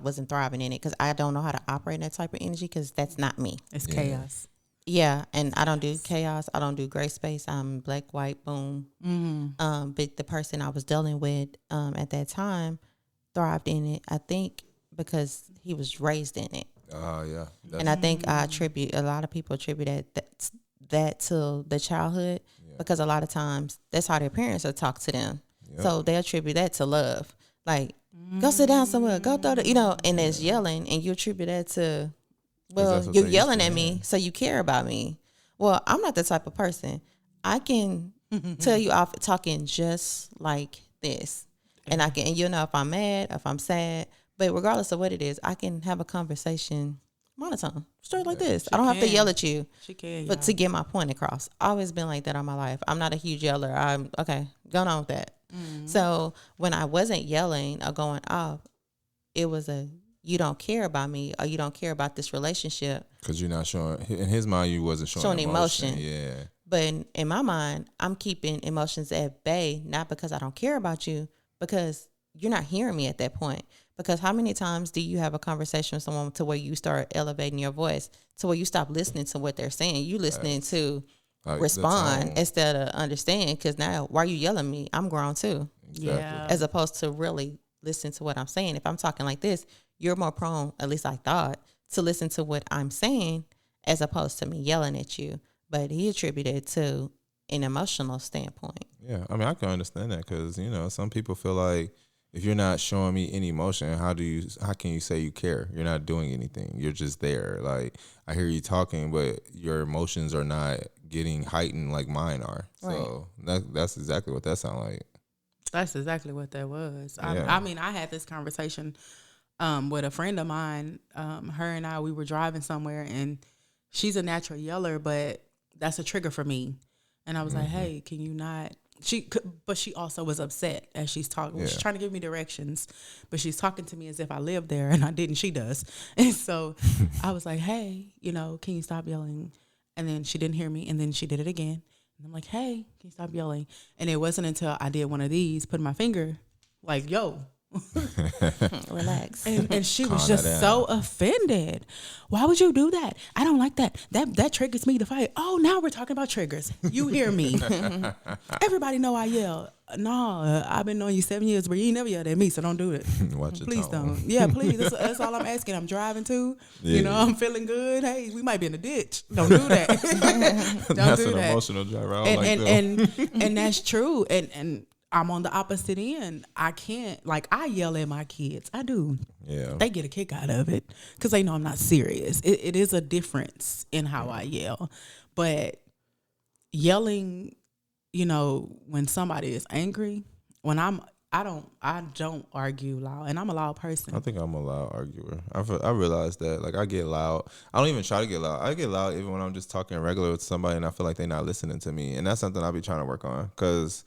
wasn't thriving in it, because I don't know how to operate in that type of energy, because that's not me. It's chaos. Yeah, and I don't do chaos. I don't do gray space. I'm black, white, boom. Mm-hmm. But the person I was dealing with at that time thrived in it, I think, because he was raised in it. Yeah. And I think a lot of people attribute that to the childhood, because a lot of times that's how their parents will talk to them. Yep. So they attribute that to love. Like, go sit down somewhere, go throw the, and there's yelling, and you attribute that to, well, you're yelling at me, so you care about me. Well, I'm not the type of person. I can tell you off talking just like this. And I can, if I'm mad, if I'm sad, but regardless of what it is, I can have a conversation monotone, straight like this. I don't have to yell at you, but to get my point across. I've always been like that all my life. I'm not a huge yeller. I'm okay, going on with that. Mm-hmm. So when I wasn't yelling or going off, it was you don't care about me, or you don't care about this relationship. Because you're not showing, in his mind, you wasn't showing emotion. Yeah. But in my mind, I'm keeping emotions at bay, not because I don't care about you, because you're not hearing me at that point. Because how many times do you have a conversation with someone to where you start elevating your voice, to where you stop listening to what they're saying? You listening to respond instead of understand. Because now, why are you yelling at me? I'm grown too. Exactly. Yeah. As opposed to really listen to what I'm saying. If I'm talking like this, you're more prone, at least I thought, to listen to what I'm saying as opposed to me yelling at you. But he attributed it to an emotional standpoint. Yeah, I mean, I can understand that, because, some people feel like if you're not showing me any emotion, how can you say you care? You're not doing anything. You're just there. Like, I hear you talking, but your emotions are not getting heightened like mine are. So that's exactly what that sounds like. That's exactly what that was. Yeah. I mean, I had this conversation with a friend of mine. Her and I, we were driving somewhere, and she's a natural yeller, but that's a trigger for me. And I was like, hey, can you not? But she also was upset as she's talking. Yeah. She's trying to give me directions, but she's talking to me as if I lived there, and I didn't. She does. And so I was like, hey, can you stop yelling? And then she didn't hear me, and then she did it again. And I'm like, hey, can you stop yelling? And it wasn't until I did one of these, put my finger, like, yo. Relax. And she was Calm just that so offended. Why would you do that? I don't like that. That triggers me to fight. Oh, now we're talking about triggers. You hear me. Everybody know I yell. No, I've been knowing you 7 years, but you ain't never yelled at me, so don't do it. Watch your Please tone. don't. Yeah, please. That's all I'm asking. I'm driving too. Yeah. I'm feeling good. Hey, we might be in the ditch. Don't do that. Don't That's do an that. emotional driver. I don't and like them. and that's true. And I'm on the opposite end. I can't, like, I yell at my kids. I do. Yeah. They get a kick out of it because they know I'm not serious. It is a difference in how I yell. But yelling, when somebody is angry, when I don't argue loud, and I'm a loud person. I think I'm a loud arguer. I realize that. Like, I get loud. I don't even try to get loud. I get loud even when I'm just talking regular with somebody and I feel like they're not listening to me. And that's something I'll be trying to work on, because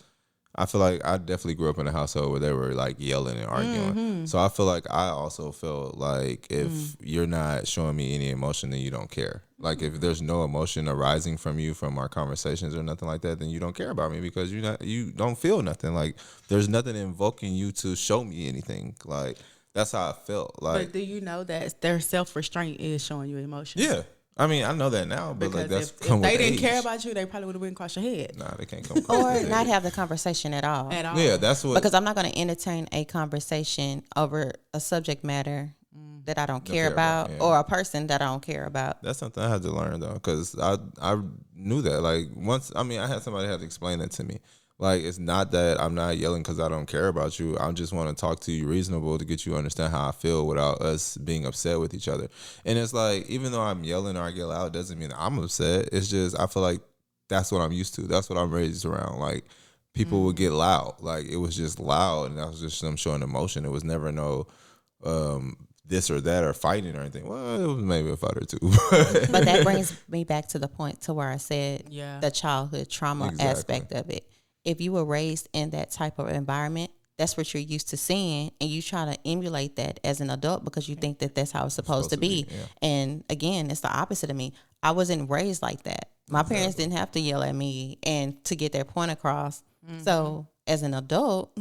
I feel like I definitely grew up in a household where they were like yelling and arguing. So I feel like I also felt like if you're not showing me any emotion, then you don't care. Like, if there's no emotion arising from you from our conversations or nothing like that, then you don't care about me, because you don't feel nothing. Like, there's nothing invoking you to show me anything. Like, that's how I felt. Like, But do you know that their self-restraint is showing you emotion? yeah. I mean, I know that now, but Because like, that's if come with they didn't age. care about you, they probably would have went across your head. Nah, they can't come close Or to not age. have the conversation at all. At all. Yeah, that's what. Because I'm not going to entertain a conversation over a subject matter that I don't care about, yeah. or a person that I don't care about. That's something I had to learn, though, because I knew that. Like, once, I mean, I had somebody have to explain that to me. Like, it's not that I'm not yelling because I don't care about you. I just want to talk to you reasonable to get you to understand how I feel without us being upset with each other. And it's like, even though I'm yelling or I get loud, doesn't mean I'm upset. It's just, I feel like that's what I'm used to. That's what I'm raised around. Like, people would get loud. Like, it was just loud, and that was just them showing emotion. It was never no this or that or fighting or anything. Well, it was maybe a fight or two. But that brings me back to the point to where I said Yeah. the childhood trauma Exactly. aspect of it. If you were raised in that type of environment, that's what you're used to seeing, and you try to emulate that as an adult because you think that that's how it's supposed to be. yeah. And again, it's the opposite of me. I wasn't raised like that. My parents didn't have to yell at me and to get their point across. So as an adult,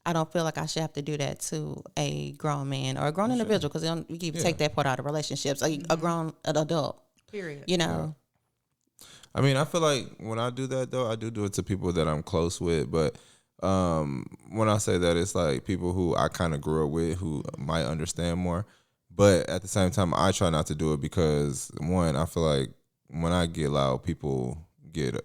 I don't feel like I should have to do that to a grown man or a grown individual, because you can take that part out of relationships. A grown adult, Period. I mean, I feel like when I do that, though, I do it to people that I'm close with. But when I say that, it's like people who I kind of grew up with who might understand more. But at the same time, I try not to do it because, one, I feel like when I get loud, people get,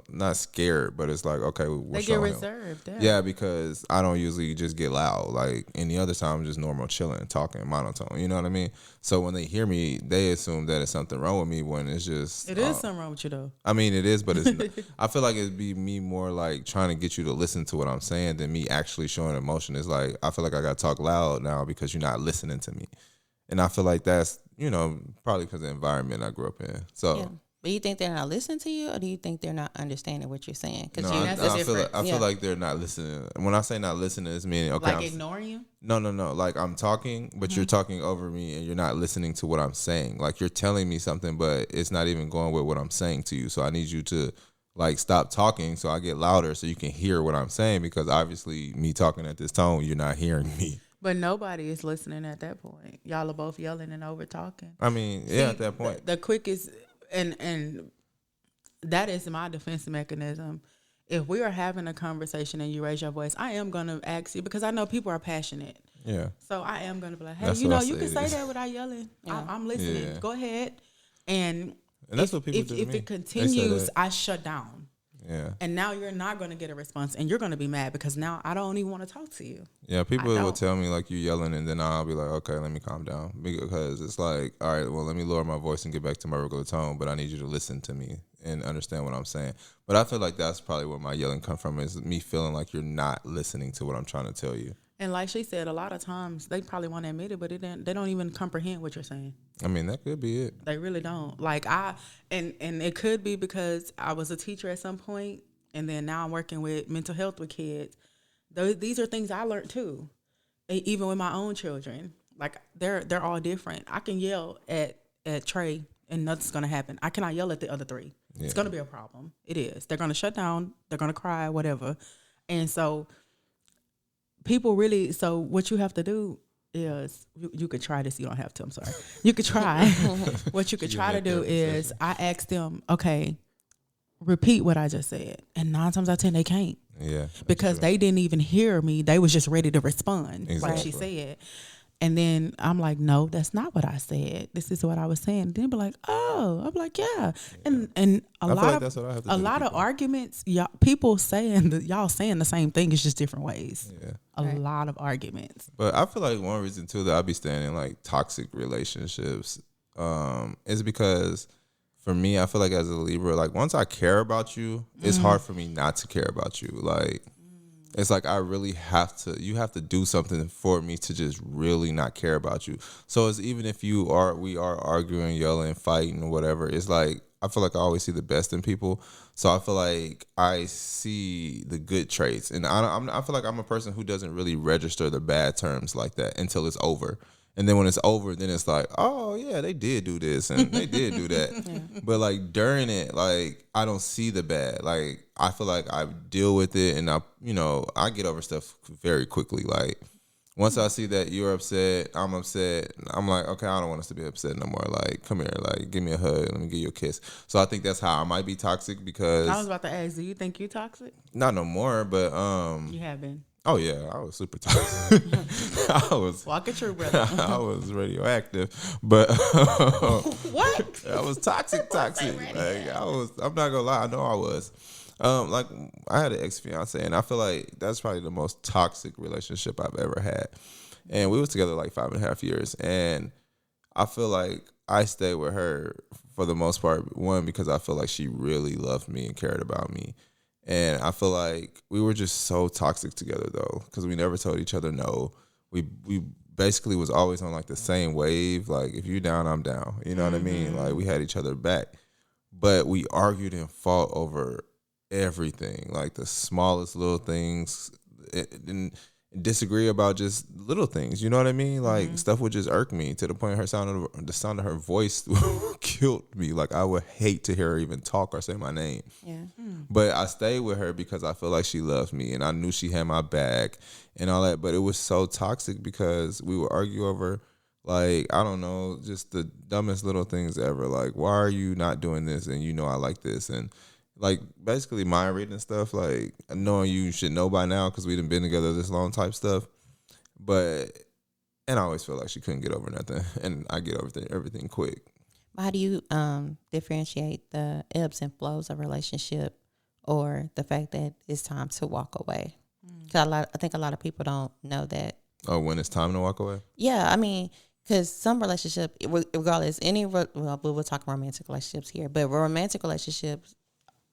not scared, but it's like, okay, we're They get showing him. reserved. Yeah, because I don't usually just get loud. Like, any other time, I'm just normal, chilling, talking, monotone. You know what I mean? So when they hear me, they assume that it's something wrong with me when it's just... It is something wrong with you, though. I mean, it is, but it's not, I feel like it'd be me more like trying to get you to listen to what I'm saying than me actually showing emotion. It's like, I feel like I got to talk loud now because you're not listening to me. And I feel like that's, probably because of the environment I grew up in. So... yeah. But you think they're not listening to you, or do you think they're not understanding what you're saying? Because No, that's I feel different. like Yeah. they're not listening. When I say not listening, it's meaning okay. Like I'm, ignoring you? no. Like, I'm talking, but you're talking over me, and you're not listening to what I'm saying. Like, you're telling me something, but it's not even going with what I'm saying to you. So I need you to like stop talking, so I get louder, so you can hear what I'm saying. Because obviously, me talking at this tone, you're not hearing me. But nobody is listening at that point. Y'all are both yelling and over talking. I mean, yeah, at that point, The quickest and that is my defense mechanism. If we are having a conversation and you raise your voice, I am going to ask you, because I know people are passionate. yeah. So I am going to be like, hey, That's you what know, I you can say. say that without yelling. Yeah. I'm listening. Yeah. Go ahead. And And that's what people if do to if me. it They say continues, that. I shut down. Yeah. And now you're not going to get a response, and you're going to be mad because now I don't even want to talk to you. Yeah, people I will don't. tell me like you yelling, and then I'll be like, okay, let me calm down, because it's like, all right, well, let me lower my voice and get back to my regular tone, but I need you to listen to me and understand what I'm saying. But I feel like that's probably where my yelling come from, is me feeling like you're not listening to what I'm trying to tell you. And like she said, a lot of times they probably want to admit it, but they don't even comprehend what you're saying. I mean, that could be it. They really don't. Like and it could be because I was a teacher at some point, and then now I'm working with mental health with kids. These are things I learned too, even with my own children. Like they're all different. I can yell at Trey and nothing's gonna happen. I cannot yell at the other three. Yeah. It's gonna be a problem. It is. They're gonna shut down. They're gonna cry, whatever. And so people really. So what you have to do is you could try this. You don't have to. I'm sorry. You could try. What you could try to do is I ask them, okay, repeat what I just said, and 9 times out of 10 they can't. Yeah. Because they didn't even hear me. They was just ready to respond, like Exactly. she said. And then I'm like, no, that's not what I said. This is what I was saying. Then be like, oh, I'm like, yeah. And a feel lot like of that's what I have to do a to lot of people. arguments, y'all saying the same thing. It's just different ways. Yeah. A lot of arguments. But I feel like one reason too that I be staying in like toxic relationships is because for me, I feel like as a Libra, like once I care about you, it's hard for me not to care about you. Like it's like I really you have to do something for me to just really not care about you. So it's even if we are arguing, yelling, fighting, or whatever, it's like I feel like I always see the best in people. So I feel like I see the good traits, and I feel like I'm a person who doesn't really register the bad terms like that until it's over. And then when it's over, then it's like, oh yeah, they did do this and they did do that. But like during it, like I don't see the bad. Like I feel like I deal with it, and I get over stuff very quickly. Like once I see that you're upset, I'm upset, I'm like, okay, I don't want us to be upset no more. Like, come here, like give me a hug, let me give you a kiss. So I think that's how I might be toxic, because I was about to ask, do you think you toxic? not no more, but You have been. oh yeah, I was super toxic. I was Walk it true, brother. I was radioactive, but What? I was toxic. Like I'm not gonna lie, I know I was. Like I had an ex-fiance, and I feel like that's probably the most toxic relationship I've ever had. And we was together like 5.5 years, and I feel like I stayed with her for the most part. One, because I feel like she really loved me and cared about me. And I feel like we were just so toxic together though, because we never told each other no. We basically was always on like the same wave. Like if you're down, I'm down. You know what I mean? Like we had each other back. But we argued and fought over everything, like the smallest little things, and disagree about just little things. You know what I mean? Like stuff would just irk me to the point the sound of her voice killed me. Like I would hate to hear her even talk or say my name. Yeah. But I stayed with her because I feel like she loved me, and I knew she had my back and all that. But it was so toxic because we would argue over, like, I don't know, just the dumbest little things ever. Like, why are you not doing this? And you know I like this. And like basically mind reading stuff, like knowing you should know by now because we done been together this long type stuff. And I always feel like she couldn't get over nothing, and I get over everything quick. How do you differentiate the ebbs and flows of a relationship, or the fact that it's time to walk away? Because I think a lot of people don't know that. Oh, when it's time to walk away? Yeah, I mean, because some relationship, regardless, we'll talk romantic relationships here, but romantic relationships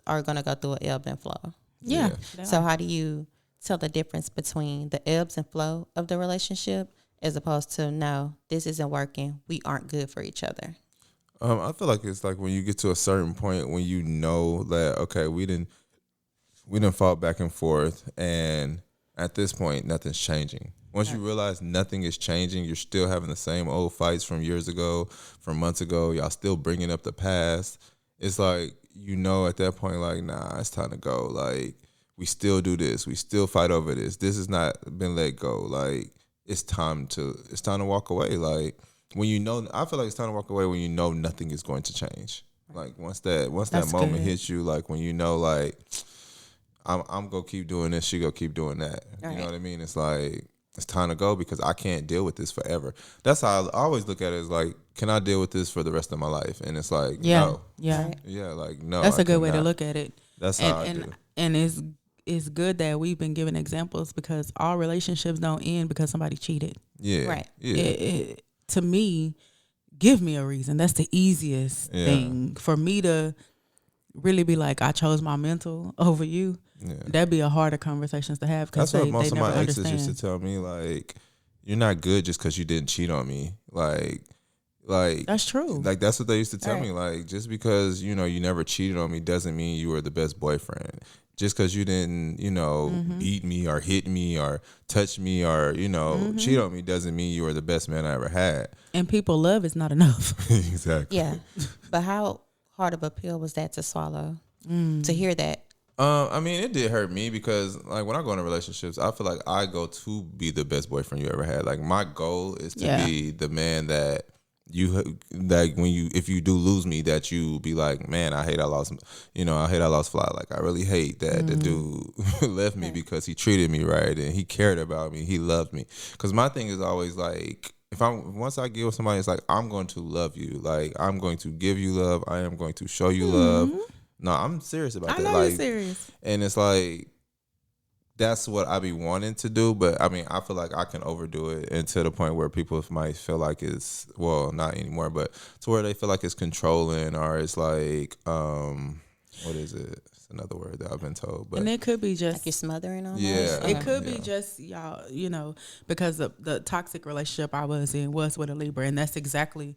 are going to go through an ebb and flow. Yeah. So how do you tell the difference between the ebbs and flow of the relationship as opposed to, no, this isn't working, we aren't good for each other? I feel like it's like when you get to a certain point when you know that, okay, we didn't fall back and forth, and at this point, nothing's changing. Once you realize nothing is changing, you're still having the same old fights from years ago, from months ago, y'all still bringing up the past. It's like, at that point, like, nah, it's time to go. Like, we still do this. We still fight over this. This has not been let go. Like, it's time to walk away. Like, I feel like it's time to walk away when you know nothing is going to change. Like, once that moment good. hits you, like, when you know, like, I'm going to keep doing this, she going to keep doing that. Right. You know what I mean? It's like, it's time to go because I can't deal with this forever. That's how I always look at it, as like, can I deal with this for the rest of my life? And it's like, no. Yeah. Right. Yeah, like, no. That's I a good way to cannot. look at it. That's how I do. And it's good that we've been giving examples because all relationships don't end because somebody cheated. Yeah. Right. Yeah. To me, give me a reason. That's the easiest thing for me to really be like, I chose my mental over you. Yeah. That'd be a harder conversations to have because That's they what most of never my exes understand. used to tell me. Like, you're not good just because you didn't cheat on me. Like That's true. Like that's what they used to tell Right. me. Like, just because you never cheated on me doesn't mean you were the best boyfriend. Just because you didn't beat me or hit me or touch me or cheat on me doesn't mean you were the best man I ever had. And people love is not enough. Exactly. Yeah. But how hard of a pill was that to swallow? To hear that? I mean, it did hurt me because, like, when I go into relationships, I feel like I go to be the best boyfriend you ever had. Like, my goal is to be the man that if you do lose me, that you be like, man, I hate I lost Fly. Like, I really hate that the dude left me because he treated me right and he cared about me, he loved me. Because my thing is always like, once I get with somebody, it's like, I'm going to love you. Like, I'm going to give you love. I am going to show you love. No, I'm serious about that. I know like, you're serious. And it's like, that's what I be wanting to do. But I mean, I feel like I can overdo it and to the point where people might feel like it's, well, not anymore, but to where they feel like it's controlling or it's like, what is it? It's another word that I've been told. But And it could be just Like you're smothering almost? Yeah. It could be just y'all, because the toxic relationship I was in was with a Libra, and that's exactly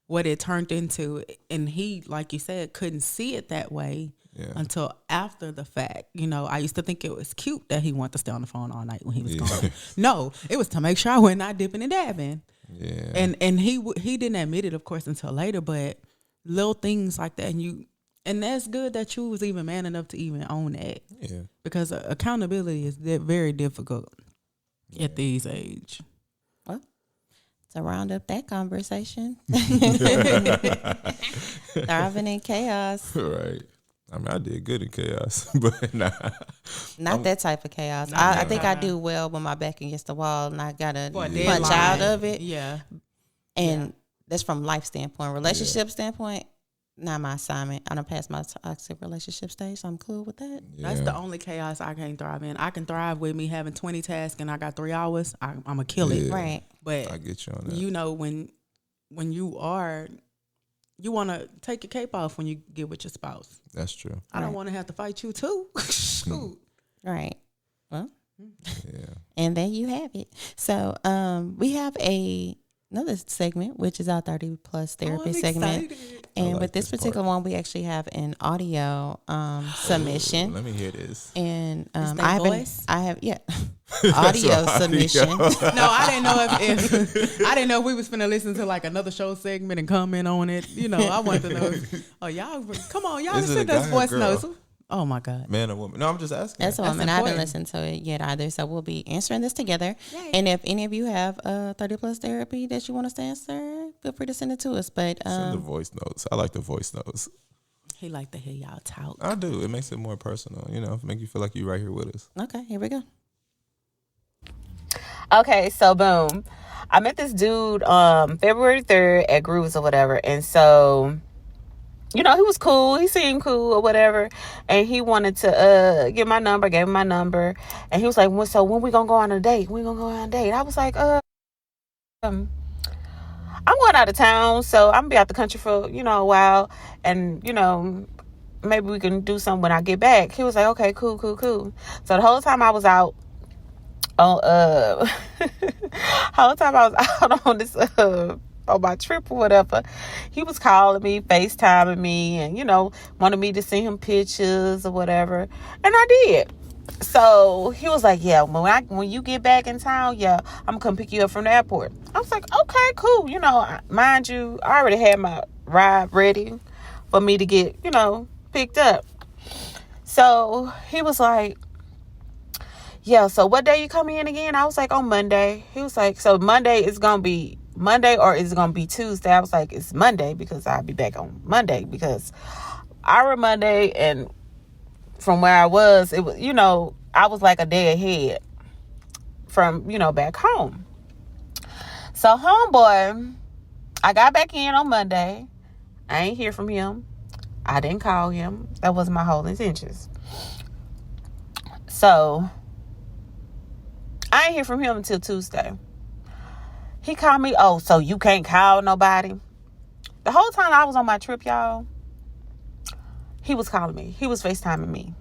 what it turned into. And he, like you said, couldn't see it that way until after the fact. I used to think it was cute that he wanted to stay on the phone all night when he was gone. No, it was to make sure I went not dipping and dabbing. Yeah. And he didn't admit it, of course, until later. But little things like that, and that's good that you was even man enough to even own that. Yeah. Because accountability is very difficult at these age. Well, to round up that conversation, thriving in chaos. Right. I mean, I did good in chaos, but nah. Not that type of chaos. I think I do well when my back against the wall and I gotta punch out of it. Yeah. And that's from life standpoint. Relationship standpoint, not my assignment. I done passed my toxic relationship stage, so I'm cool with that. Yeah. That's the only chaos I can't thrive in. I can thrive with me having 20 tasks and I got 3 hours. I'm going to kill it. Right. But I get you on that. when you want to take your cape off when you get with your spouse. That's true. I don't want to have to fight you too. Shoot. Right. Well, Yeah. and there you have it. So we have another segment, which is our 30 plus therapy segment. Excited. And like with this this particular one, we actually have an audio submission. Let me hear this. And their I voice? have audio submission. No, I didn't know if I didn't know if we was finna listen to like another show segment and comment on it. I wanted to know. Y'all come on, y'all Is it send a us guy or voice girl? notes. Oh my God. Man or woman? No, I'm just asking. That's a woman. I haven't important. listened to it yet either. So we'll be answering this together. Yay. And if any of you have 30 plus therapy that you want us to answer, feel free to send it to us. But Send the voice notes. I like the voice notes. He like to hear y'all talk. I do. It makes it more personal, make you feel like you're right here with us. okay, here we go. Okay, so boom. I met this dude February 3rd at Grooves or whatever. And so, he was cool. He seemed cool or whatever. And he wanted to get my number, gave him my number. And he was like, well, so when we going to go on a date? When we going to go on a date? I was like, I'm going out of town, so I'm going to be out the country for, a while. And, maybe we can do something when I get back. He was like, okay, cool. So the whole time I was out on on this on my trip or whatever, he was calling me, FaceTiming me, and wanted me to send him pictures or whatever, and I did. So he was like, yeah, when you get back in town, yeah, I'm gonna come pick you up from the airport. I was like, okay, cool. Mind you, I already had my ride ready for me to get picked up. So he was like, yeah, so what day you coming in again? I was like, on Monday. He was like, so Monday is going to be Monday or is it going to be Tuesday? I was like, it's Monday because I'll be back on Monday because our Monday and from where I was, it was, I was like a day ahead from, back home. So homeboy, I got back in on Monday. I ain't hear from him. I didn't call him. That wasn't my whole intentions. So I ain't hear from him until Tuesday. He called me, oh, so you can't call nobody? The whole time I was on my trip, y'all, he was calling me. He was FaceTiming me.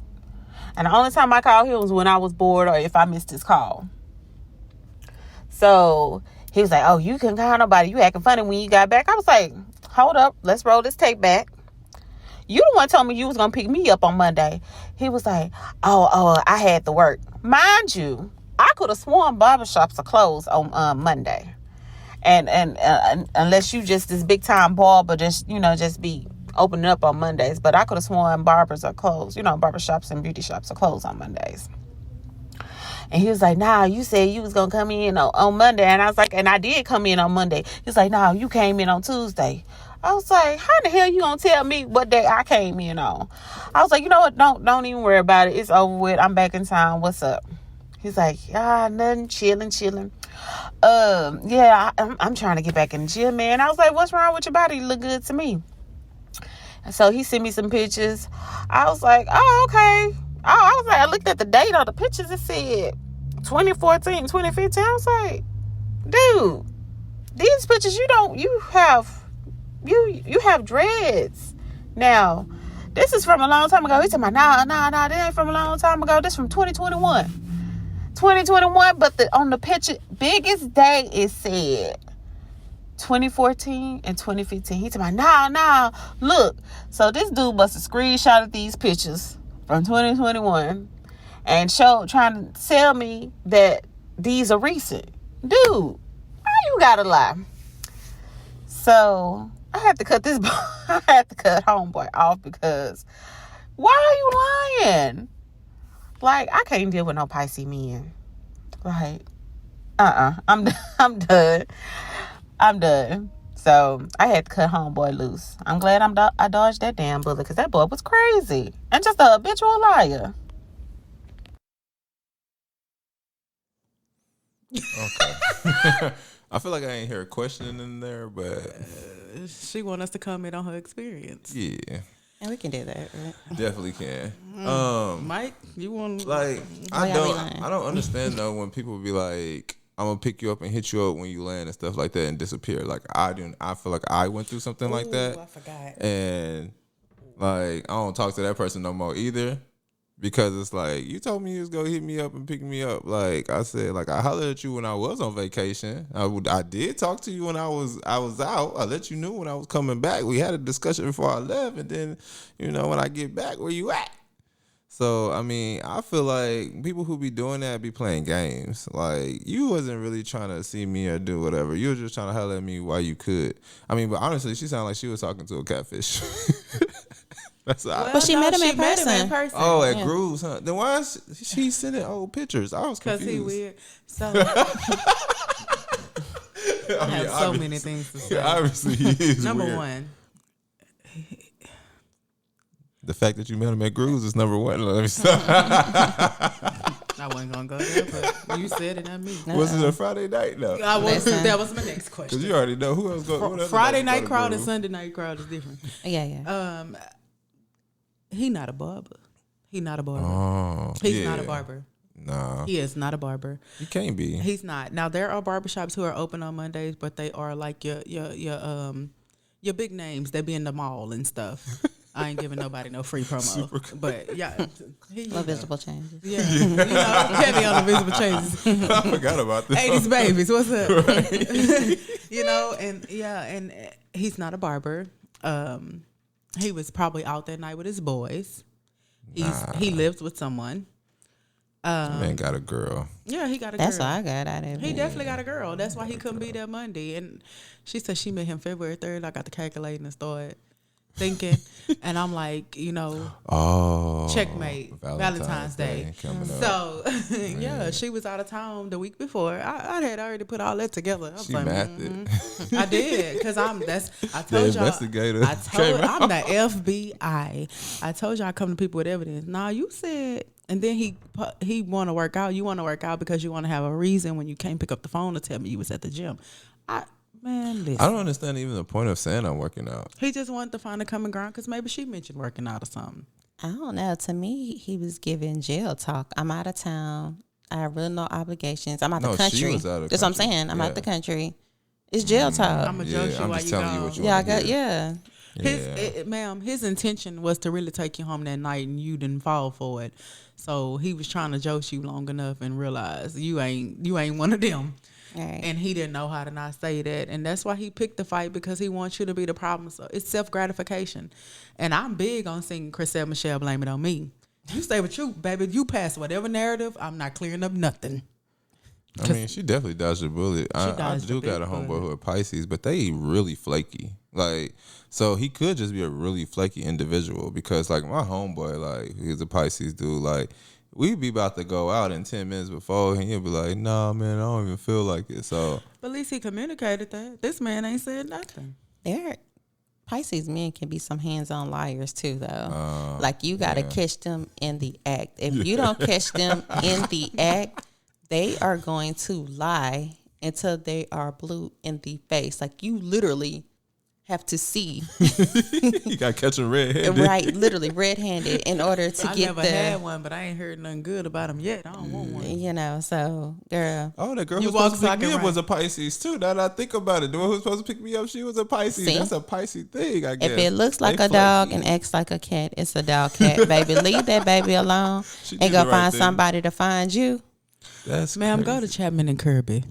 And the only time I called him was when I was bored or if I missed his call. So he was like, oh, you couldn't call nobody. You acting funny when you got back. I was like, hold up. Let's roll this tape back. You the one told me you was going to pick me up on Monday. He was like, oh, I had to work. Mind you, I could have sworn barbershops are closed on Monday. And unless you just this big time barber, just be opening up on Mondays. But I could have sworn barbers are closed. Barbershops and beauty shops are closed on Mondays. And he was like, nah, you said you was going to come in on Monday. And I was like, and I did come in on Monday. He was like, nah, you came in on Tuesday. I was like, how the hell you going to tell me what day I came in on? I was like, you know what? Don't even worry about it. It's over with. I'm back in town. What's up? He's like, nothing, chilling. Yeah, I'm trying to get back in the gym, man. I was like, what's wrong with your body? You look good to me. So he sent me some pictures. I was like, oh, okay. I looked at the date on the pictures. It said 2014, 2015. I was like, dude, these pictures you have dreads. Now, this is from a long time ago. He's talking about, nah, that ain't from a long time ago. This from 2021. 2021, but on the picture, biggest day it said 2014 and 2015. He talking about, nah, look. So this dude must have screenshotted these pictures from 2021 and trying to tell me that these are recent. Dude, why you gotta lie? So I had to cut homeboy off because why are you lying? Like, I can't deal with no Pisces men. Like, I'm done. So I had to cut homeboy loose. I'm glad I dodged that damn bullet because that boy was crazy and just a habitual liar. Okay. I feel like I ain't hear a question in there, but She want us to comment on her experience. yeah, And we can do that, right? definitely can. Mike, you want Like Why y'all be lying? I don't understand though when people be like, I'm gonna pick you up and hit you up when you land and stuff like that and disappear. Like I feel like I went through something like that. I forgot. And like I don't talk to that person no more either. Because it's like, you told me you was gonna hit me up and pick me up. Like I said, like I hollered at you when I was on vacation. I did talk to you when I was out. I let you know when I was coming back. We had a discussion before I left, and then, when I get back, where you at? So I mean, I feel like people who be doing that be playing games. Like you wasn't really trying to see me or do whatever. You were just trying to holler at me while you could. I mean, but honestly, she sounded like she was talking to a catfish. That's all. But she met him in person. Oh, at Grooves, huh? Then why is she sending old pictures? I was confused. Because he weird. So I have so many things to say. Obviously, he is Number weird. one, The fact that you met him at Grooves is number one. Let me stop. I wasn't gonna go there, but you said it, not me. Was it a Friday night? No. That was my next question. Because you already know who else going. Friday night crowd and Sunday night crowd is different. Yeah. He not a barber. He not a barber. Oh, He's not a barber. Nah, He is not a barber. he can't be. He's not. Now there are barbershops who are open on Mondays, but they are like your big names. They be in the mall and stuff. I ain't giving nobody no free promo. But yeah, No visible changes. Yeah, heavy on the visible changes. I forgot about this. 80s babies, what's up? And he's not a barber. He was probably out that night with his boys. He lives with someone. Man got a girl. Yeah, he got a girl. That's what I got out of it. He definitely got a girl. That's why he couldn't be there Monday. And she said she met him February 3rd. I got to calculating and started thinking. And I'm like, checkmate, Valentine's Day. So, yeah, she was out of town the week before. I had already put all that together. I was She mathed it. I did, because I told The y'all. investigator I'm the FBI. I told y'all I come to people with evidence. Nah, you said, and then he want to work out. You want to work out because you want to have a reason when you can't pick up the phone to tell me you was at the gym. Man, listen. I don't understand even the point of saying I'm working out. He just wanted to find a common ground because maybe she mentioned working out or something. I don't know. To me, he was giving jail talk. I'm out of town. I have really no obligations. I'm out the No, country. she was out of That's what I'm country. saying. I'm Yeah. out the country. It's jail talk. I'm a joke you I'm while just you telling you gone. what you Yeah, I want to got hear. yeah. Ma'am, his intention was to really take you home that night, and you didn't fall for it. So he was trying to joke you long enough and realize you ain't one of them. All right. And he didn't know how to not say that, and that's why he picked the fight, because he wants you to be the problem. So it's self gratification, and I'm big on seeing Chriselle Michelle blame it on me. You stay with you, baby. You pass whatever narrative. I'm not clearing up nothing. I mean, she definitely dodged a bullet. I dodged do a got a big homeboy bullet. who are Pisces, but they really flaky. Like, so he could just be a really flaky individual because, like, my homeboy, like, he's a Pisces dude. Like, we'd be about to go out in 10 minutes before, and he'll be like, nah, man, I don't even feel like it. So, But at least he communicated that. This man ain't said nothing. Pisces men can be some hands-on liars too, though. Like you got to catch them in the act. If you don't catch them in the act, they are going to lie until they are blue in the face. Like you literally have to see, you got to catch him red-handed. right? Literally red-handed in order to I get never had one, but I ain't heard nothing good about him yet. I don't want one. You know, so girl, Oh, that girl You who was supposed to walk pick me talking up was right. a Pisces, too. Now that I think about it, the one who was supposed to pick me up, she was a Pisces. See? That's a Pisces thing, I guess. if it looks like They a dog flaky. and acts like a cat, it's a dog cat, baby. Leave that baby alone She and did go the right find thing. somebody to find you. That's Ma'am, crazy. go to Chapman and Kirby.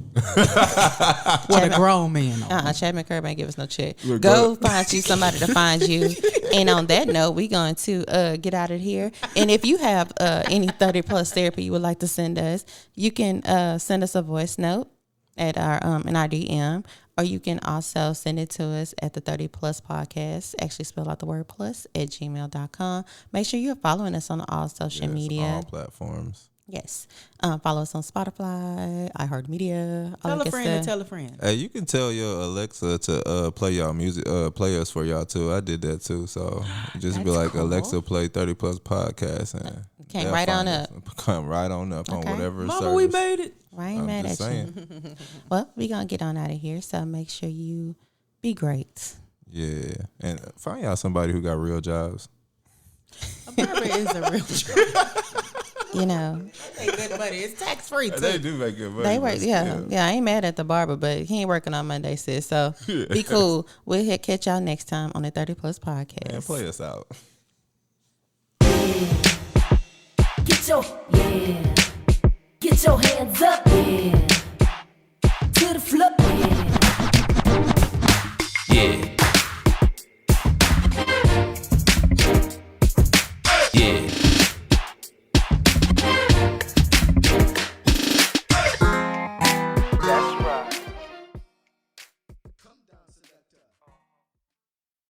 What a grown man. Chapman Curb ain't give us no check. Look, Go find you somebody to find you. And on that note, we're going to get out of here. And if you have any 30 plus therapy you would like to send us, you can send us a voice note at our in our DM, or you can also send it to us at the 30 plus podcast. Actually spell out the word plus at gmail.com. Make sure you're following us on all social media. All platforms. Yes. Follow us on Spotify, iHeartMedia, all Tell that a good friend and stuff. tell a friend. Hey, you can tell your Alexa to play y'all music, play us for y'all too. I did that too. So just be That's like, cool. Alexa, play 30 plus podcast, and Came they'll right on find up. us. Come right on up on Okay. whatever Mama, service. we made it. I ain't I'm mad just at you. saying. Well, we're going to get on out of here. So make sure you be great. Yeah, and find y'all somebody who got real jobs. A barber is a real job. You know, They good money. It's tax free too. They do make good money. they work. but Yeah. still. Yeah. I ain't mad at the barber, but he ain't working on Monday, sis. So be cool. We'll catch y'all next time on the 30 Plus podcast. Man, play us out. Get your hands up, yeah. To the floor, yeah.